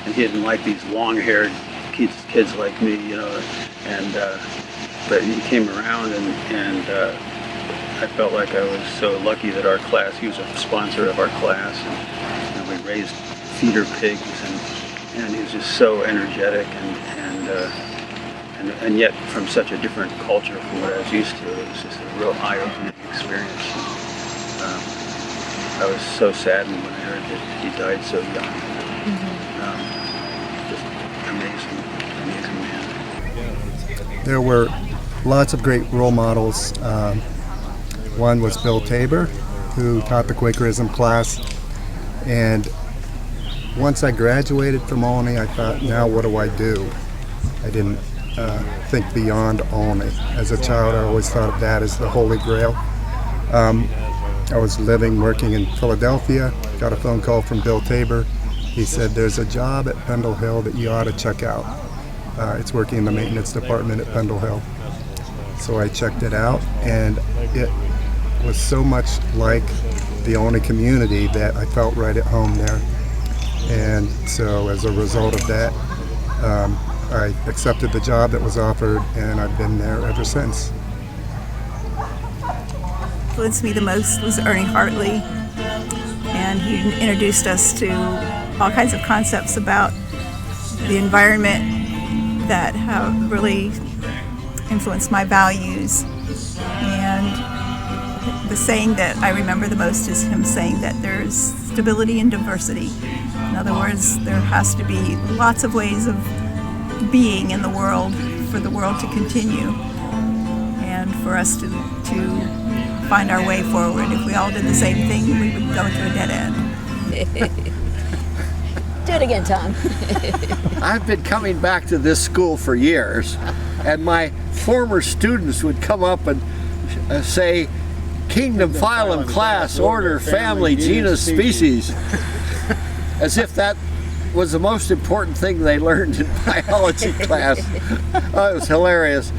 and he didn't like these long-haired kids like me, but he came around and I felt like I was so lucky that our class, he was a sponsor of our class, and we raised feeder pigs, and he was just so energetic, and yet from such a different culture from what I was used to. It was just a real eye-opening experience. I was so saddened when I heard that he died so young. Just amazing man. There were lots of great role models. One was Bill Tabor, who taught the Quakerism class. And once I graduated from Olney, I thought, now what do I do? I didn't think beyond Olney. As a child, I always thought of that as the Holy Grail. I was working in Philadelphia, got a phone call from Bill Tabor. He said, there's a job at Pendle Hill that you ought to check out. It's working in the maintenance department at Pendle Hill. So I checked it out, and it was so much like the Olney community that I felt right at home there. And so as a result of that, I accepted the job that was offered, and I've been there ever since. Influenced me the most was Ernie Hartley, and he introduced us to all kinds of concepts about the environment that have really influenced my values. And the saying that I remember the most is him saying that there's stability in diversity. In other words, there has to be lots of ways of being in the world for the world to continue, and for us to find our way forward. If we all did the same thing, we would go to a dead end. Do it again, Tom. I've been coming back to this school for years, and my former students would come up and say, Kingdom, phylum, class, order, family, genus, species, as if that was the most important thing they learned in biology class. Oh, it was hilarious,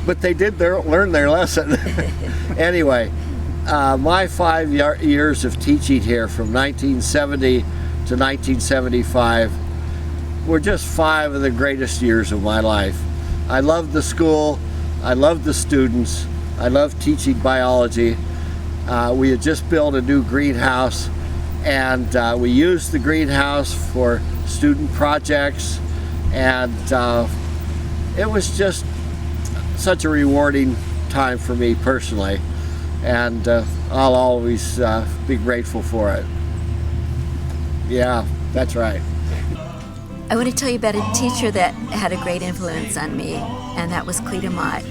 but they did learn their lesson. Anyway, my 5 years of teaching here from 1970 to 1975 were just 5 of the greatest years of my life. I loved the school, I loved the students, I loved teaching biology. We had just built a new greenhouse, and we used the greenhouse for student projects, and it was just such a rewarding time for me personally, and I'll always be grateful for it. Yeah, that's right. I want to tell you about a teacher that had a great influence on me, and that was Cleta Mott.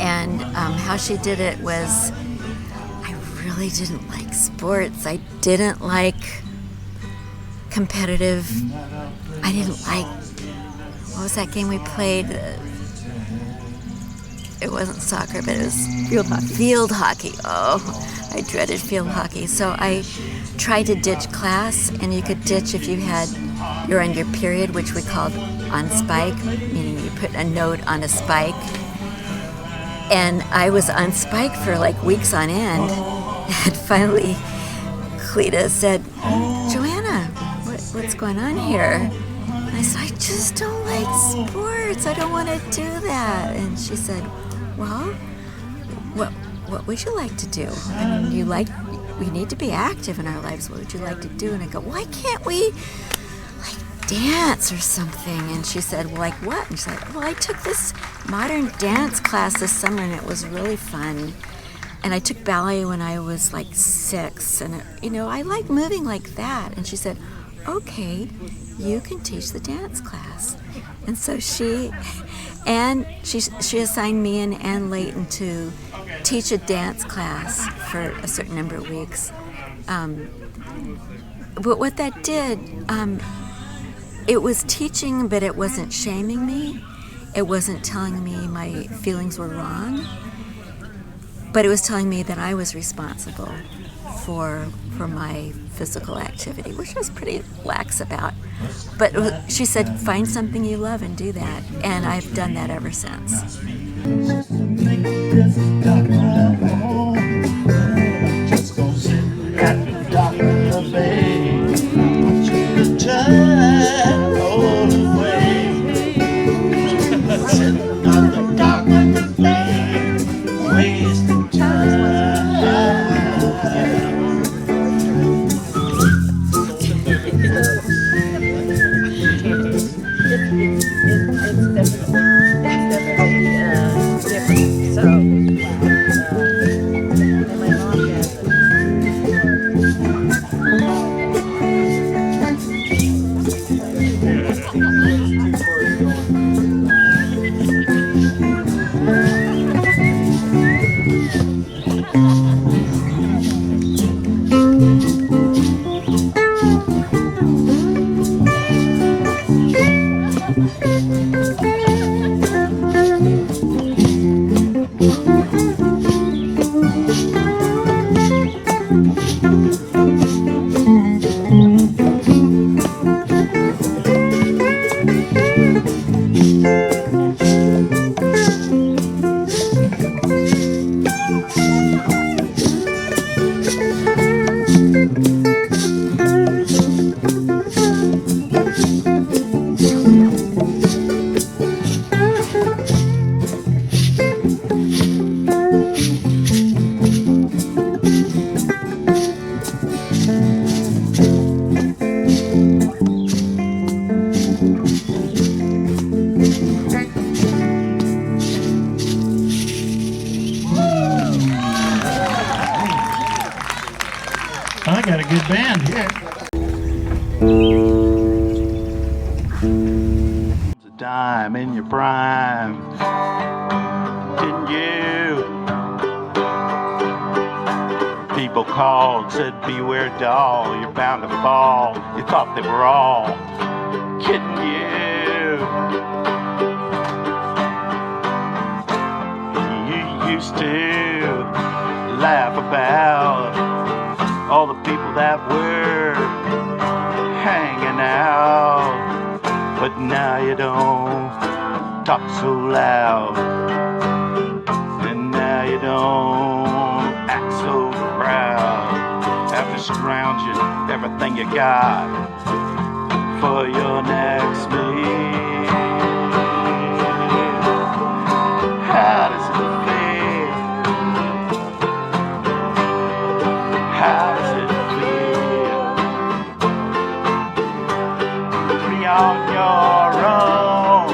And how she did it was, I really didn't like sports. I didn't like competitive. I didn't like, what was that game we played? It wasn't soccer, but it was field hockey. Field hockey. Oh, I dreaded field hockey. So I tried to ditch class, and you could ditch if you're on your period, which we called on spike, meaning you put a note on a spike. And I was on spike for like weeks on end, and finally Cleta said, Joanna, what's going on here? And I said, I just don't like sports. I don't want to do that. And she said, well, what would you like to do? I mean, we need to be active in our lives. What would you like to do? And I go, why can't we dance or something? And she said, well, like what? And she said, well, I took this modern dance class this summer, and it was really fun. And I took ballet when I was like 6, and I like moving like that. And she said, okay, you can teach the dance class. And so she assigned me and Ann Layton to teach a dance class for a certain number of weeks. But what that did, it was teaching, but it wasn't shaming me. It wasn't telling me my feelings were wrong. But it was telling me that I was responsible for my physical activity, which I was pretty lax about. But she said, find something you love and do that. And I've done that ever since. Just go sit at the dock of the bay. Watch the tide roll away. Sit at the dock of the bay, wasting time. I got a good band here. A dime in your prime, didn't you? People called, said beware doll, you're bound to fall. You thought they were all kidding you. You used to laugh about all the people that were hanging out, but now you don't talk so loud, and now you don't act so proud after scrounging everything you got for your next meal. How does it feel? How does it feel to be on your own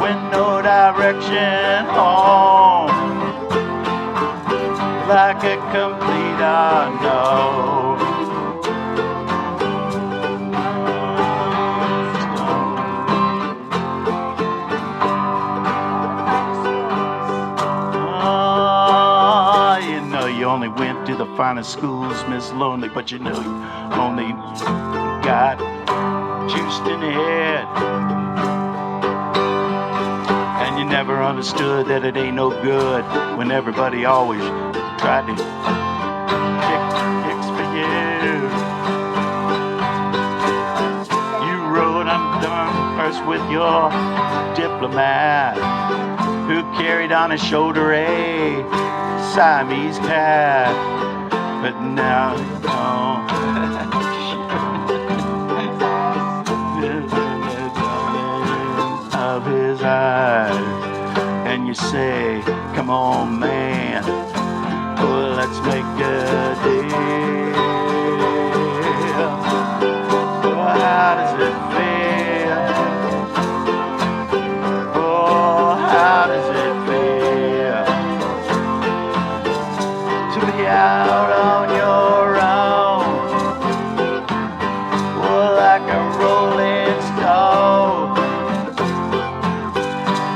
with no direction home, like a complete unknown? You only went to the finest schools, Miss Lonely, but you know you only got juiced in the head. And you never understood that it ain't no good when everybody always tried to fix for you. You rode undone first with your diplomat, who carried on his shoulder a Siamese cat, but now you don't. Of his eyes, and you say, come on man, well, let's make a deal. Well, how does it feel? Oh, how does it feel to be out on your own? Well, like a rolling stone,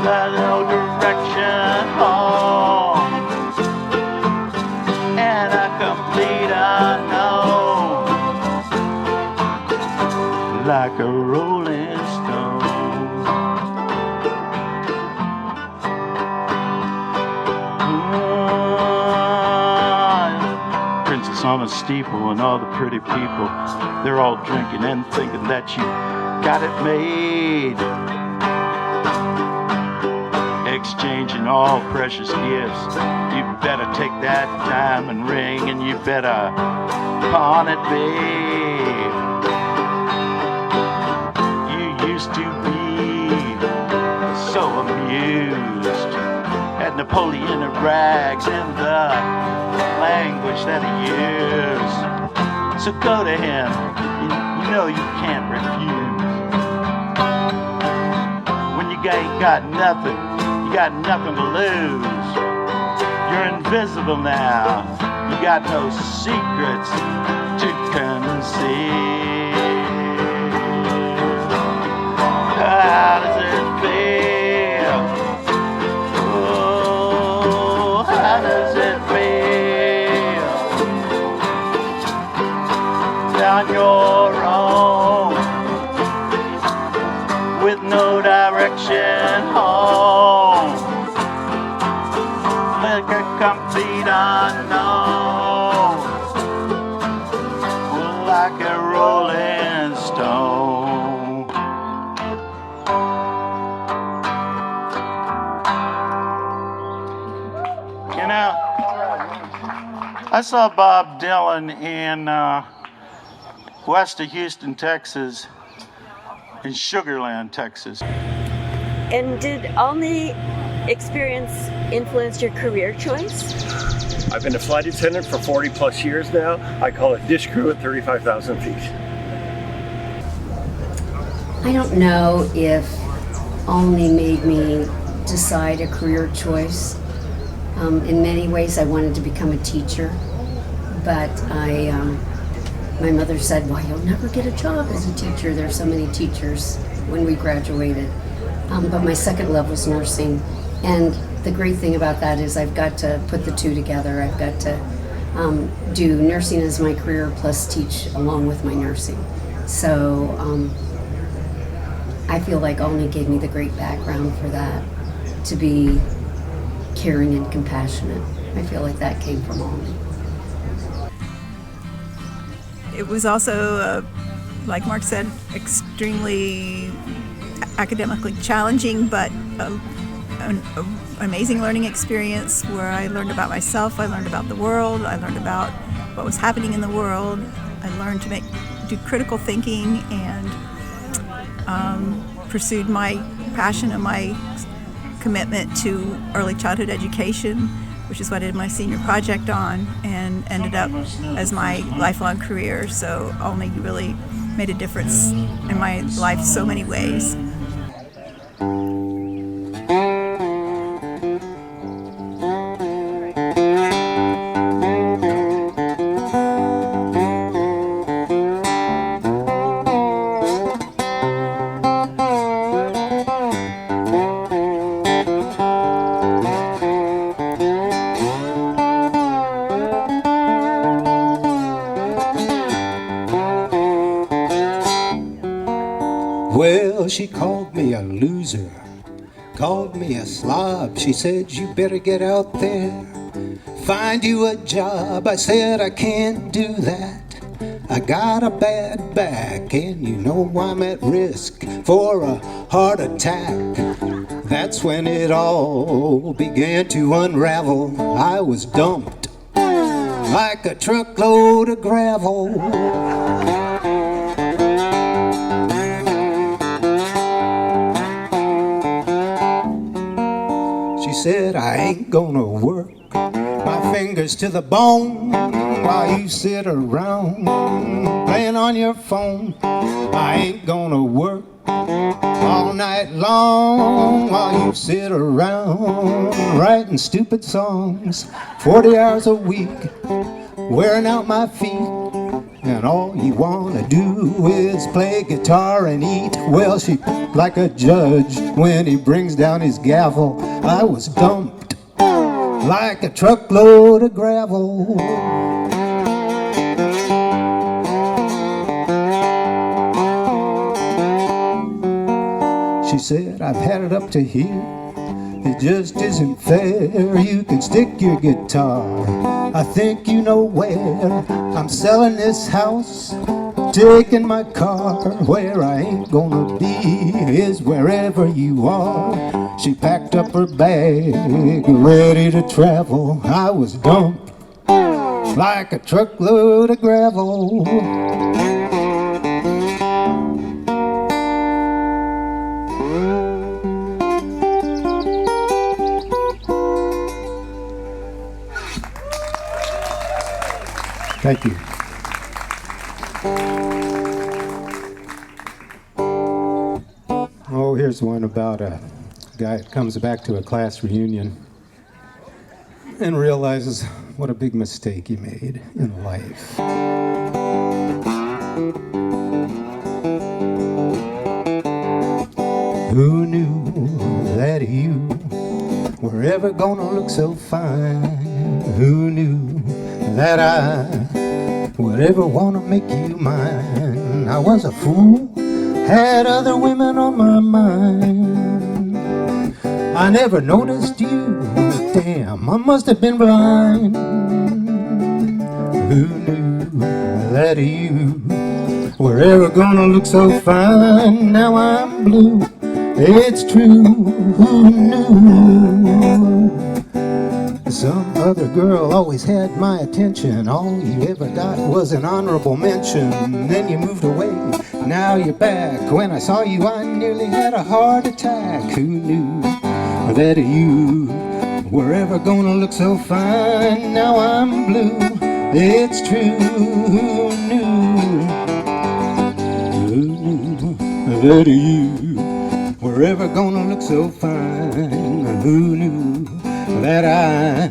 there's no direction home, and a complete unknown, like a rolling stone. Princess on a steeple and all the pretty people, they're all drinking and thinking that you got it made, exchanging all precious gifts. You better take that diamond ring and you better pawn it, babe. You used to be so amused at Napoleon of rags and the language that he used. So go to him, you know you can't refuse. When you ain't got nothing, you got nothing to lose. You're invisible now. You got no secrets to conceal. How does it feel? Oh, how does it feel on your own with no direction home, like a complete unknown, like a rolling stone. You know, I saw Bob Dylan in west of Houston, Texas, in Sugar Land, Texas. And did Olney experience influence your career choice? I've been a flight attendant for 40 plus years now. I call it dish crew at 35,000 feet. I don't know if Olney made me decide a career choice. In many ways I wanted to become a teacher, but my mother said, well, you'll never get a job as a teacher. There's so many teachers when we graduated. But my second love was nursing. And the great thing about that is I've got to put the two together. I've got to do nursing as my career plus teach along with my nursing. So I feel like Olney gave me the great background for that, to be caring and compassionate. I feel like that came from Olney. It was also, like Mark said, extremely academically challenging, but an amazing learning experience where I learned about myself, I learned about the world, I learned about what was happening in the world. I learned to do critical thinking and pursued my passion and my commitment to early childhood education, which is what I did my senior project on, and ended up as my lifelong career. So Olney really made a difference in my life so many ways. Well, she called me a loser, called me a slob. She said, you better get out there, find you a job. I said, I can't do that. I got a bad back, and you know I'm at risk for a heart attack. That's when it all began to unravel. I was dumped like a truckload of gravel. She said, I ain't gonna work my fingers to the bone while you sit around playing on your phone. I ain't gonna work all night long while you sit around writing stupid songs 40 hours a week, wearing out my feet. And all you wanna do is play guitar and eat. Well, she like a judge when he brings down his gavel. I was dumped like a truckload of gravel. She said, I've had it up to here. It just isn't fair. You can stick your guitar, I think you know where. I'm selling this house, taking my car. Where I ain't gonna be is wherever you are. She packed up her bag, ready to travel. I was dumped like a truckload of gravel. Thank you. Oh, here's one about a guy that comes back to a class reunion and realizes what a big mistake he made in life. Who knew that you were ever gonna look so fine? Who knew that I would ever want to make you mine? I was a fool, had other women on my mind. I never noticed you, damn, I must have been blind. Who knew that you were ever gonna look so fine? Now I'm blue, it's true. Who knew? Some other girl always had my attention. All you ever got was an honorable mention. Then you moved away, now you're back. When I saw you, I nearly had a heart attack. Who knew that you were ever gonna look so fine? Now I'm blue, it's true. Who knew that you were ever gonna look so fine? Who knew that I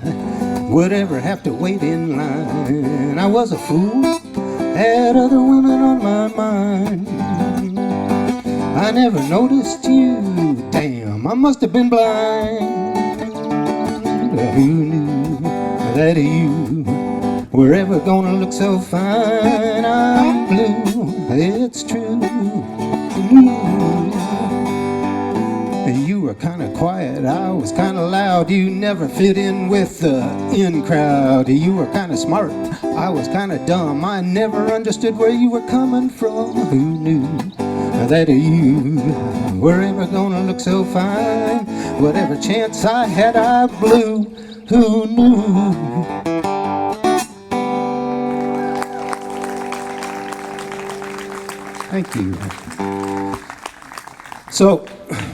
would ever have to wait in line. I was a fool, had other women on my mind. I never noticed you, damn, I must have been blind. Who knew that you were ever gonna look so fine? I'm blue, it's true. You were kinda quiet, I was kinda loud. You never fit in with the in crowd. You were kinda smart, I was kinda dumb. I never understood where you were coming from. Who knew that you were ever gonna look so fine? Whatever chance I had, I blew. Who knew? Thank you. So,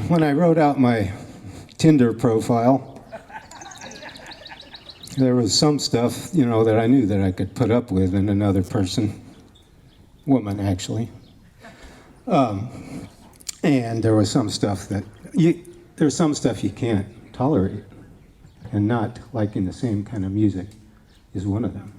when I wrote out my Tinder profile, there was some stuff, you know, that I knew that I could put up with in another person, woman actually. And there was some stuff that there's some stuff you can't tolerate, and not liking the same kind of music is one of them.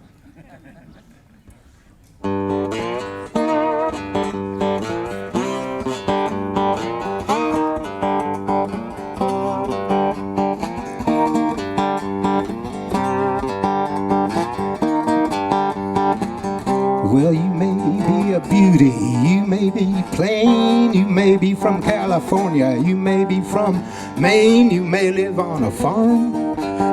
Well, you may be a beauty, you may be plain, you may be from California, you may be from Maine, you may live on a farm,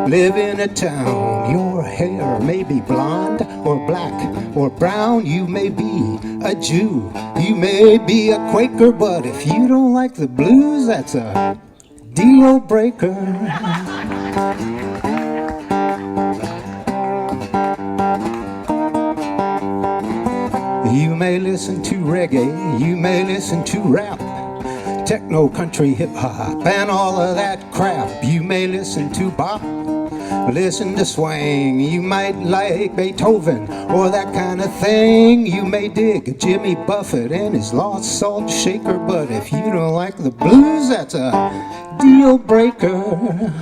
live in a town. Your hair may be blonde or black or brown, you may be a Jew, you may be a Quaker, but if you don't like the blues, that's a deal breaker. You may listen to reggae, you may listen to rap, techno, country, hip-hop, and all of that crap. You may listen to bop, listen to swing. You might like Beethoven or that kind of thing. You may dig Jimmy Buffett and his Lost Salt Shaker, but if you don't like the blues, that's a deal breaker.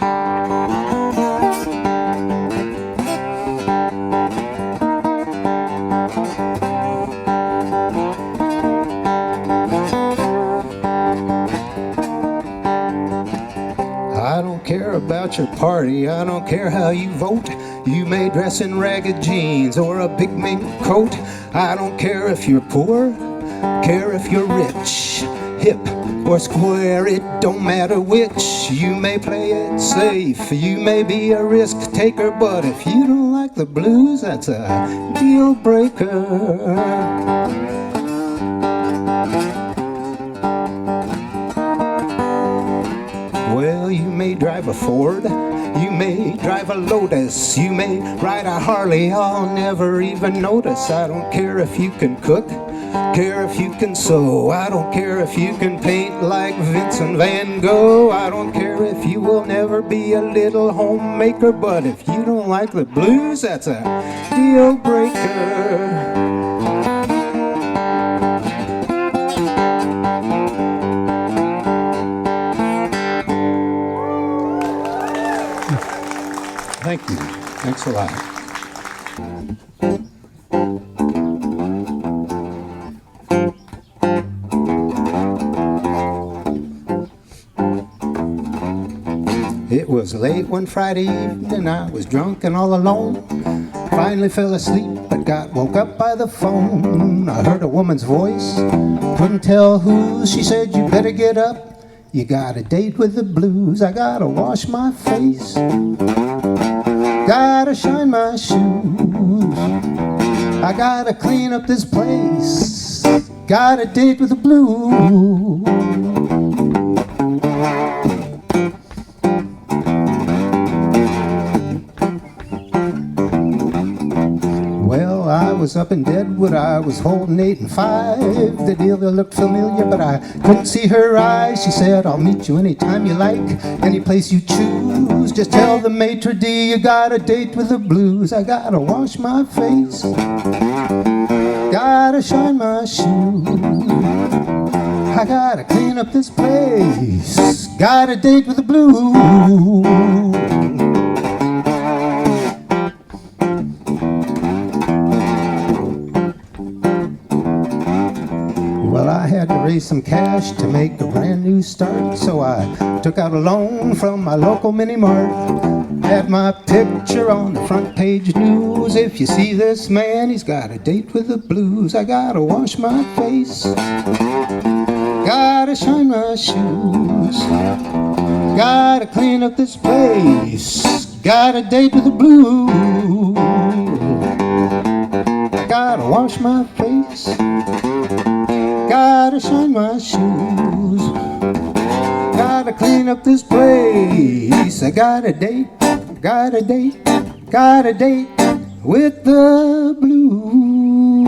I don't care about your party, I don't care how you vote. You may dress in ragged jeans or a big mink coat. I don't care if you're poor, care if you're rich, hip or square, it don't matter which. You may play it safe, you may be a risk taker, but if you don't like the blues, that's a deal breaker. Well, you may drive a Ford, you may drive a Lotus, you may ride a Harley, I'll never even notice. I don't care if you can cook, care if you can sew. I don't care if you can paint like Vincent van Gogh. I don't care if you will never be a little homemaker, but if you don't like the blues, that's a deal breaker. Thank you. Thanks a lot. It was late one Friday evening, I was drunk and all alone. Finally fell asleep, but got woke up by the phone. I heard a woman's voice, couldn't tell who. She said, "You better get up, you got a date with the blues." I gotta wash my face, gotta shine my shoes, I gotta clean up this place, got a date with the blues. Well, I was up in Deadwood, I was holding 8 and 5. The dealer looked familiar, but I couldn't see her eyes. She said, "I'll meet you anytime you like, any place you choose. Just tell the maitre d' you got a date with the blues." I gotta wash my face, gotta shine my shoes, I gotta clean up this place, got a date with the blues. had to raise some cash to make a brand new start, so I took out a loan from my local mini mart. Had my picture on the front page news. If you see this man, he's got a date with the blues. I gotta wash my face, gotta shine my shoes, gotta clean up this place, got a date with the blues. Gotta wash my face, gotta shine my shoes, gotta clean up this place. I got a date, got a date, got a date with the blues.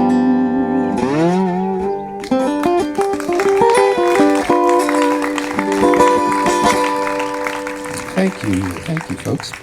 Thank you, folks.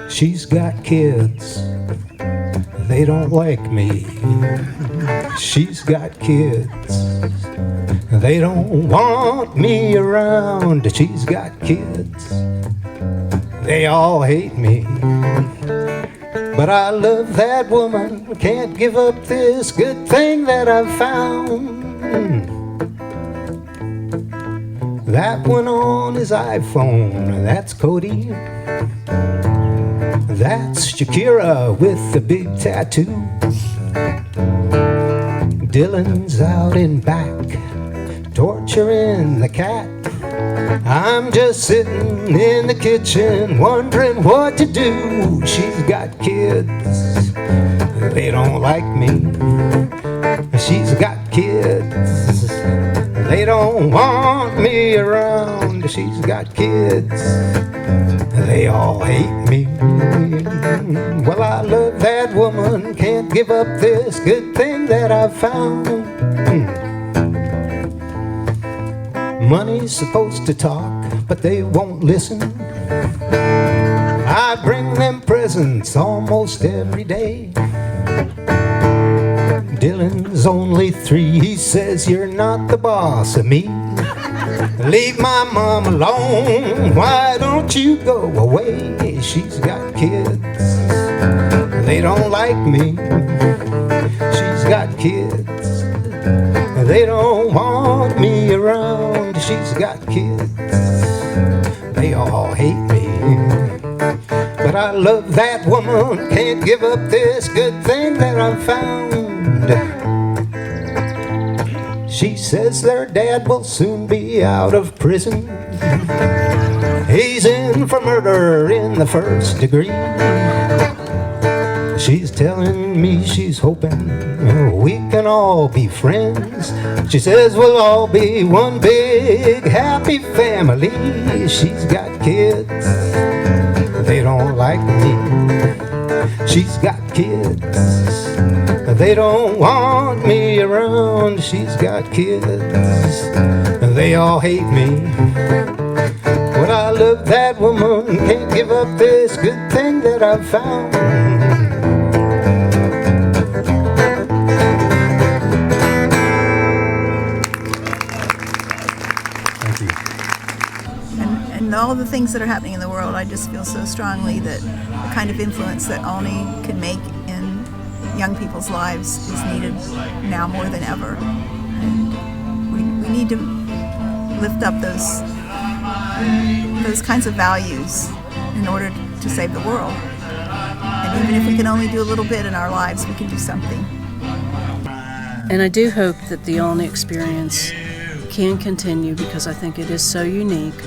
She's got kids, they don't like me. She's got kids, they don't want me around. She's got kids, they all hate me. But I love that woman, can't give up this good thing that I've found. That one on his iPhone, that's Cody. That's Shakira with the big tattoo. Dylan's out in back, torturing the cat. I'm just sitting in the kitchen, wondering what to do. She's got kids, they don't like me. She's got kids, they don't want me around. She's got kids, they all hate me. Well, I love that woman, can't give up this good thing that I've found. Money's supposed to talk, but they won't listen. I bring them presents almost every day. Dylan's only 3, he says you're not the boss of me. Leave my mom alone, why don't you go away? She's got kids, they don't like me. She's got kids, they don't want me around. She's got kids, they all hate me. But I love that woman, can't give up this good thing that I've found. She says their dad will soon be out of prison. He's in for murder in the 1st degree. She's telling me she's hoping we can all be friends. She says we'll all be one big happy family. She's got kids, they don't like me. She's got kids, they don't want me around. She's got kids, they all hate me. But I love that woman, can't give up this good thing that I've found. Thank you. And all the things that are happening in the world, I just feel so strongly that the kind of influence that Olney can make in young people's lives is needed now more than ever. And we need to lift up those kinds of values in order to save the world. And even if we can only do a little bit in our lives, we can do something. And I do hope that the Olney experience can continue, because I think it is so unique,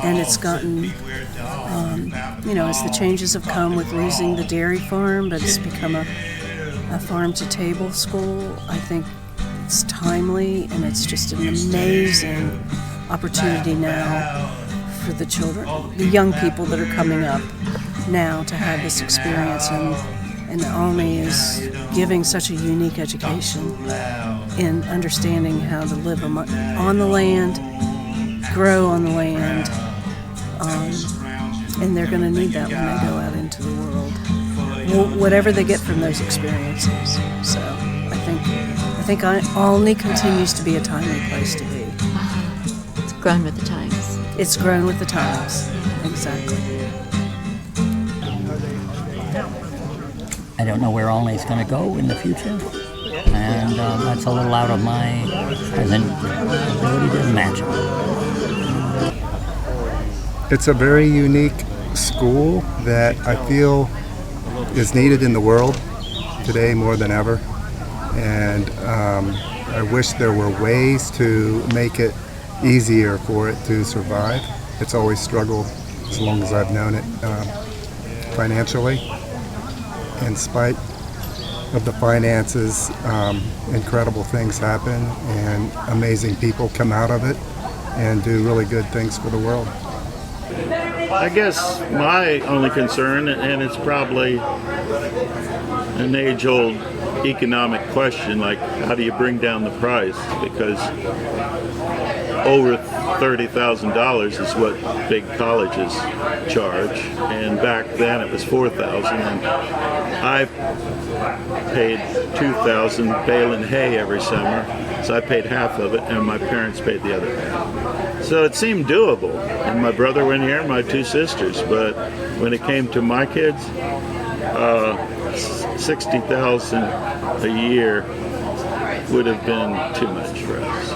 and it's gotten, as the changes have come with losing the dairy farm, but it's become a farm-to-table school. I think it's timely, and it's just an amazing opportunity now for the children, the young people that are coming up, now to have this experience, and Olney is giving such a unique education in understanding how to live on the land, grow on the land, and they're going to need that when they go out into the world, whatever they get from those experiences. So I think Olney continues to be a timely place to be. It's grown with the times. It's grown with the times, exactly. I don't know where Olney's going to go in the future, and that's a little out of my present ability to imagine. It's a very unique school that I feel is needed in the world today more than ever, and I wish there were ways to make it easier for it to survive. It's always struggled as long as I've known it financially. In spite of the finances, incredible things happen and amazing people come out of it and do really good things for the world. I guess my only concern, and it's probably an age-old economic question, like how do you bring down the price? Because over $30,000 is what big colleges charge, and back then it was $4,000, and I paid $2,000 baling hay every summer, so I paid half of it, and my parents paid the other half. So it seemed doable, and my brother went here, my two sisters, but when it came to my kids, $60,000 a year would have been too much for us.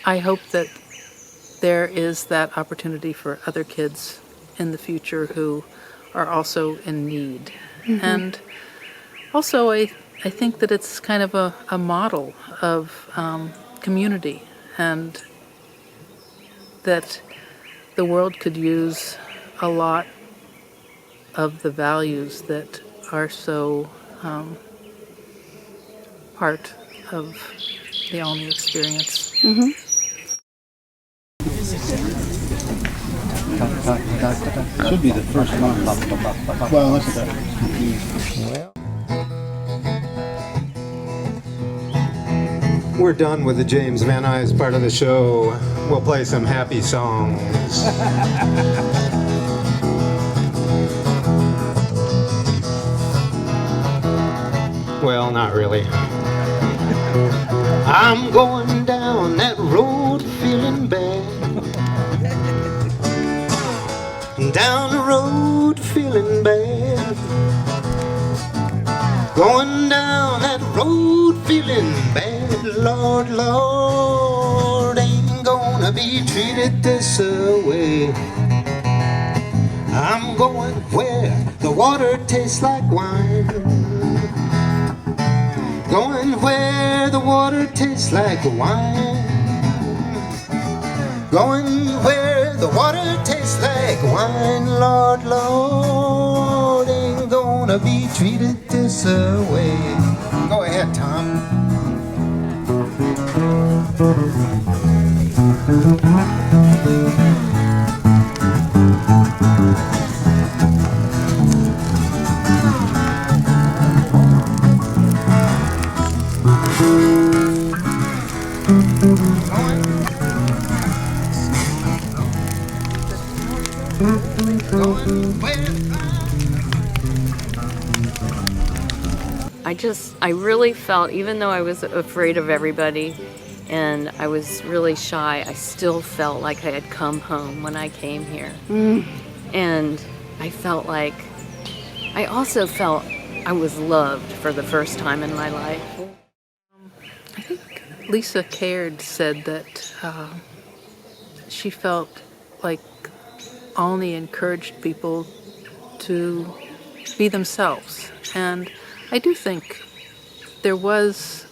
I hope that there is that opportunity for other kids in the future who are also in need. Mm-hmm. And also I think that it's kind of a model of community, and that the world could use a lot of the values that are so part of the Olney experience. Mm-hmm. Should be the first one. Well, let's We're done with the James Van Nuys part of the show. We'll play some happy songs. Well, not really. I'm going down that road feeling bad. Down the road feeling bad. Going down that road feeling bad. Lord, Lord, ain't gonna be treated this way. I'm going where the water tastes like wine. Going where the water tastes like wine. Going where the water tastes like wine. Lord, Lord, ain't gonna be treated this way. Go ahead, Tom. I really felt, even though I was afraid of everybody and I was really shy, I still felt like I had come home when I came here. And I also felt I was loved for the first time in my life. I think Lisa Caird said that she felt like Olney encouraged people to be themselves. And I do think there was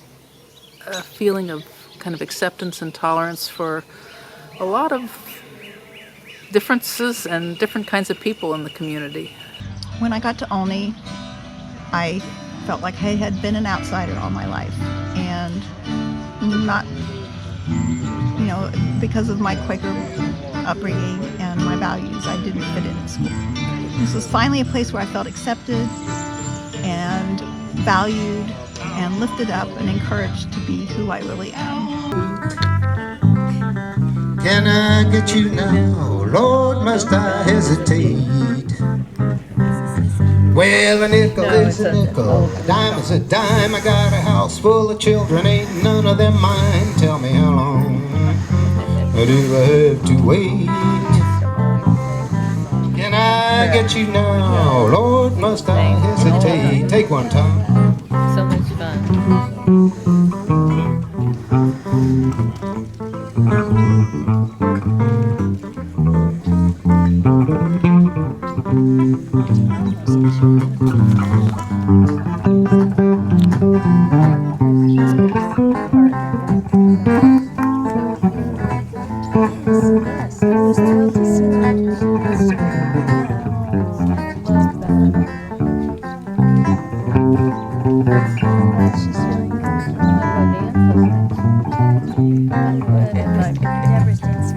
a feeling of kind of acceptance and tolerance for a lot of differences and different kinds of people in the community. When I got to Olney, I felt like I had been an outsider all my life, and not, because of my Quaker upbringing and my values, I didn't fit in at school. This was finally a place where I felt accepted and valued and lifted up and encouraged to be who I really am. Can I get you now? Lord, must I hesitate? Well, a nickel is a nickel, a dime is a dime. I got a house full of children, ain't none of them mine. Tell me how long do I have to wait? Can I get you now? Lord, must I hesitate? Take one, Tom. So much fun.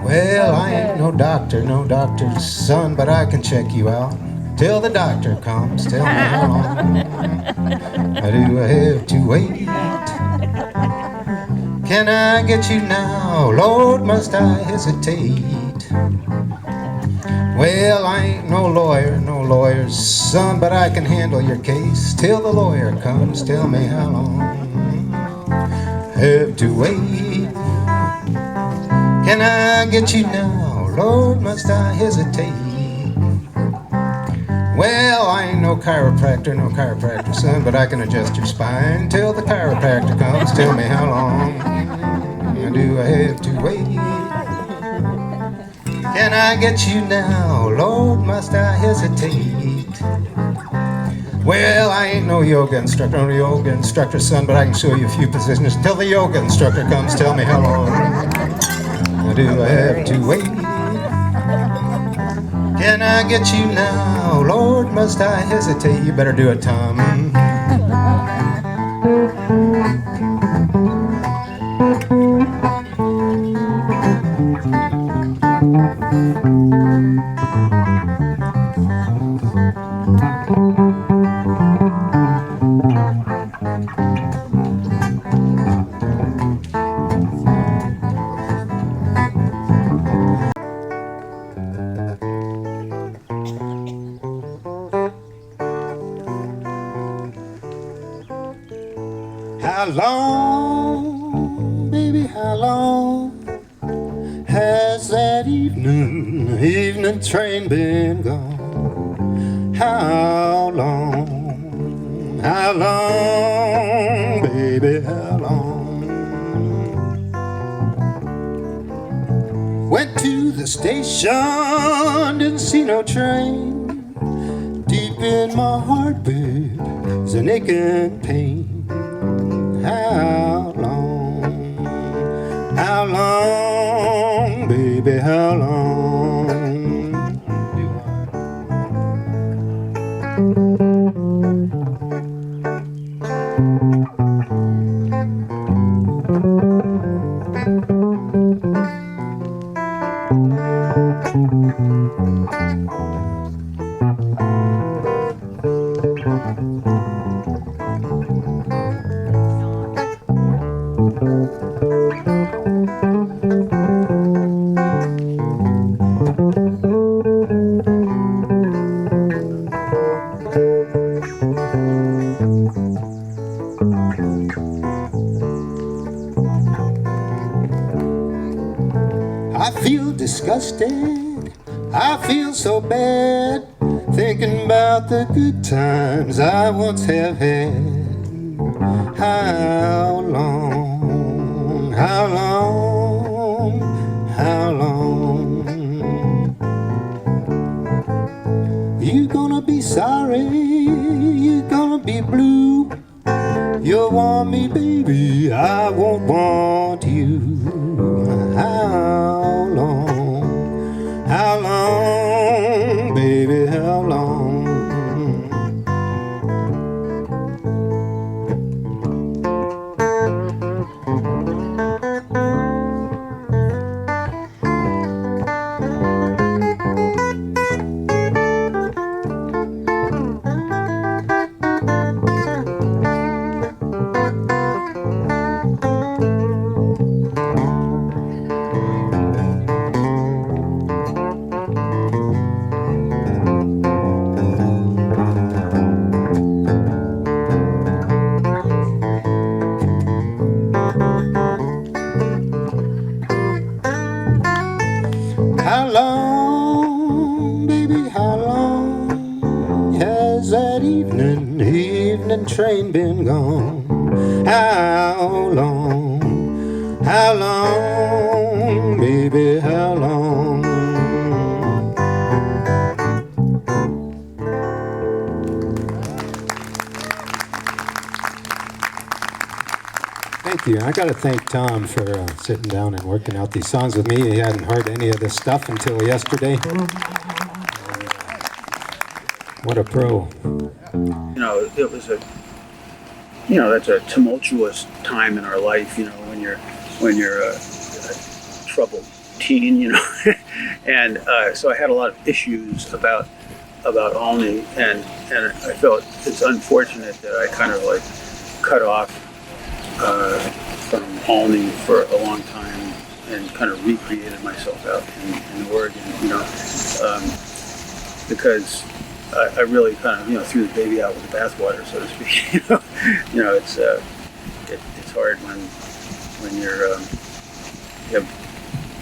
Well, I ain't no doctor's son, but I can check you out till the doctor comes. Tell me how long do I have to wait? Can I get you now? Lord, must I hesitate? Well, I ain't no lawyer's son, but I can handle your case till the lawyer comes. Tell me how long have to wait? Can I get you now? Lord, must I hesitate? Well, I ain't no chiropractor, son, but I can adjust your spine till the chiropractor comes. Tell me how long do I have to wait? Can I get you now? Lord, must I hesitate? Well, I ain't no yoga instructor, son, but I can show you a few positions till the yoga instructor comes. Tell me how long do I have to wait? Can I get you now? Lord, must I hesitate? You better do it, Tom. How long, baby, how long has that evening train been gone? How long, baby, how long? Went to the station, didn't see no train. Deep in my heart, babe, is an aching pain. How long, baby, how long? I feel disgusted, I feel so bad, thinking about the good times I once have had. How long, how long, how long? You gonna be sorry, you gonna be blue. You'll want me, baby, I won't want you. How long, baby, how long? How long, baby, how long has that evening train been gone? How long, baby, how long? Thank you. I got to thank Tom for sitting down and working out these songs with me. He hadn't heard any of this stuff until yesterday. What a pro. It was that's a tumultuous time in our life, when you're a troubled teen, and so I had a lot of issues about Olney, and I felt it's unfortunate that I kind of like cut off from Olney for a long time and kind of recreated myself out in Oregon, because I really kind of threw the baby out with the bathwater, so to speak. It's hard when you're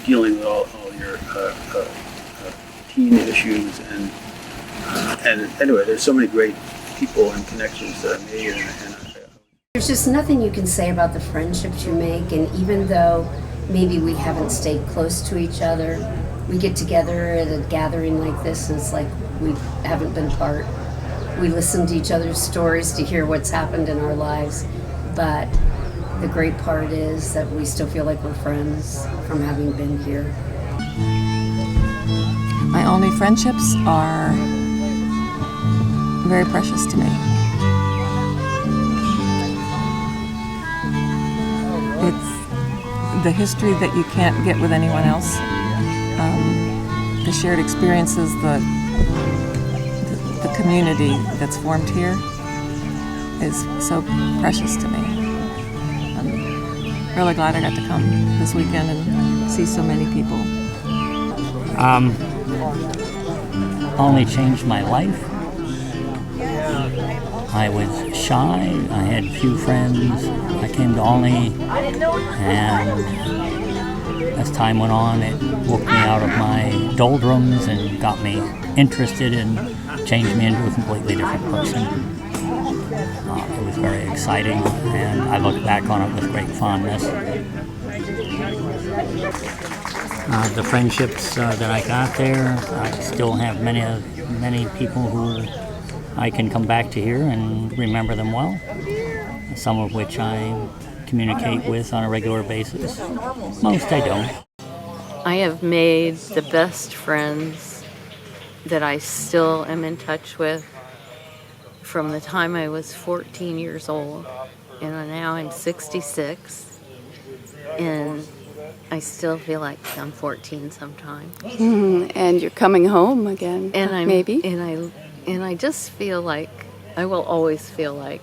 dealing with all your teen issues, and anyway, there's so many great people and connections that I made, and There's just nothing you can say about the friendships you make, and even though maybe we haven't stayed close to each other, we get together at a gathering like this and it's like we haven't been apart. We listen to each other's stories to hear what's happened in our lives, but the great part is that we still feel like we're friends from having been here. My Olney friendships are very precious to me. It's the history that you can't get with anyone else. The shared experiences, the community that's formed here is so precious to me. I'm really glad I got to come this weekend and see so many people. Olney changed my life. I was shy, I had few friends. I came to Olney, and as time went on, it woke me out of my doldrums and got me interested and changed me into a completely different person. It was very exciting, and I look back on it with great fondness. The friendships that I got there, I still have many people who I can come back to here and remember them well, some of which I communicate with on a regular basis. Most I don't. I have made the best friends that I still am in touch with from the time I was 14 years old, and now I'm 66, and I still feel like I'm 14 sometimes. And you're coming home again, maybe? And I just feel like, I will always feel like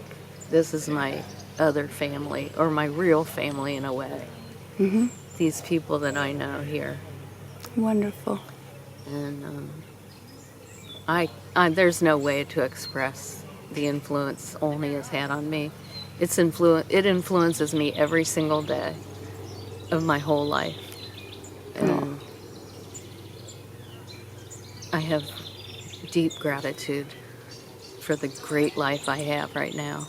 this is my other family, or my real family in a way. Mm-hmm. These people that I know here. Wonderful. And there's no way to express the influence Olney has had on me. It influences me every single day of my whole life. And I have deep gratitude for the great life I have right now.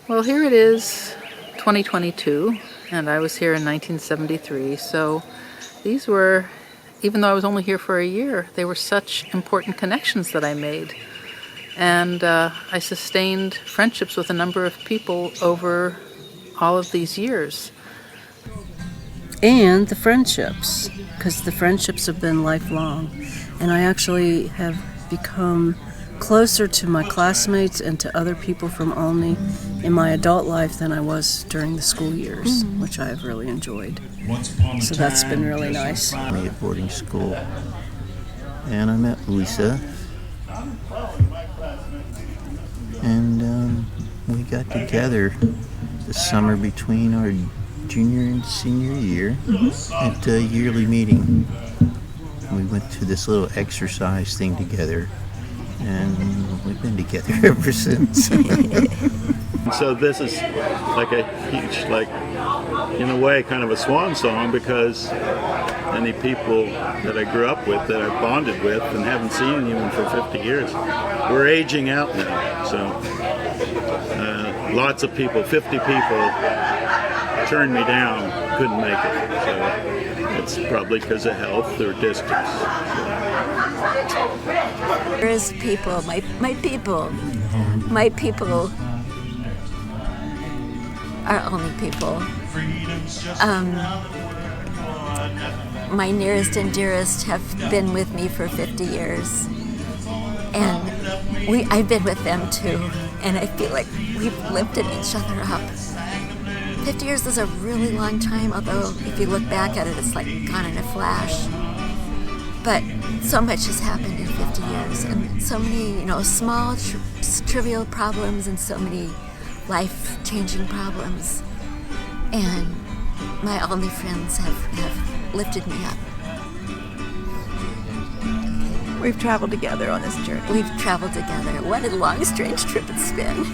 Well, here it is, 2022, and I was here in 1973, so these were, even though I was only here for a year, they were such important connections that I made. And I sustained friendships with a number of people over all of these years. And the friendships, because the friendships have been lifelong. And I actually have become closer to my classmates and to other people from Olney in my adult life than I was during the school years, which I've really enjoyed. So that's been really nice. Me at boarding school, and I met Lisa, and we got together the summer between our junior and senior year at a yearly meeting. We went to this little exercise thing together, and we've been together ever since. And so this is like a huge, like, in a way, kind of a swan song, because many people that I grew up with, that I bonded with, and haven't seen even for 50 years, we're aging out now. So lots of people, 50 people, turned me down, couldn't make it. So it's probably because of health or distance. There's people, my people are only people. My nearest and dearest have been with me for 50 years. And I've been with them too. And I feel like we've lifted each other up. 50 years is a really long time, although if you look back at it, it's like gone in a flash. But so much has happened in 50 years, and so many, small, trivial problems, and so many life-changing problems. And my Olney friends have lifted me up. We've traveled together on this journey. We've traveled together. What a long, strange trip it's been.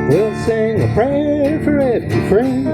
We'll sing a prayer for every friend.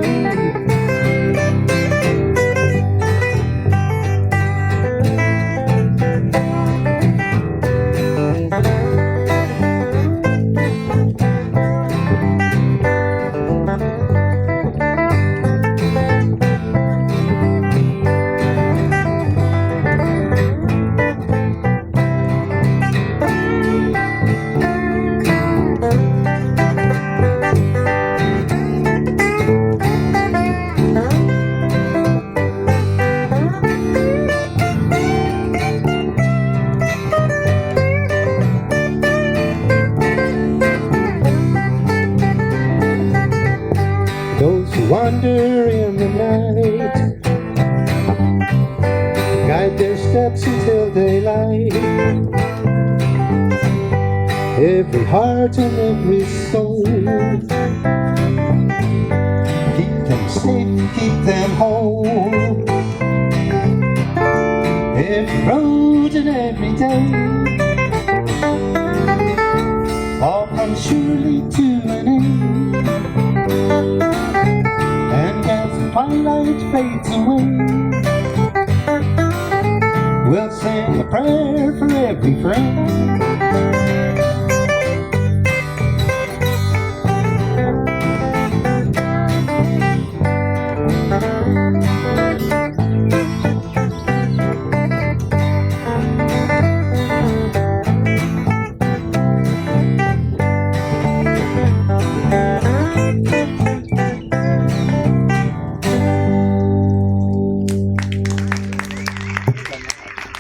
Those who wander in the night, guide their steps until daylight. Every heart and every soul, keep them safe, keep them whole. Every road and every day, all comes surely to an end. And as the twilight fades away, we'll sing a prayer for every friend.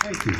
Thank you.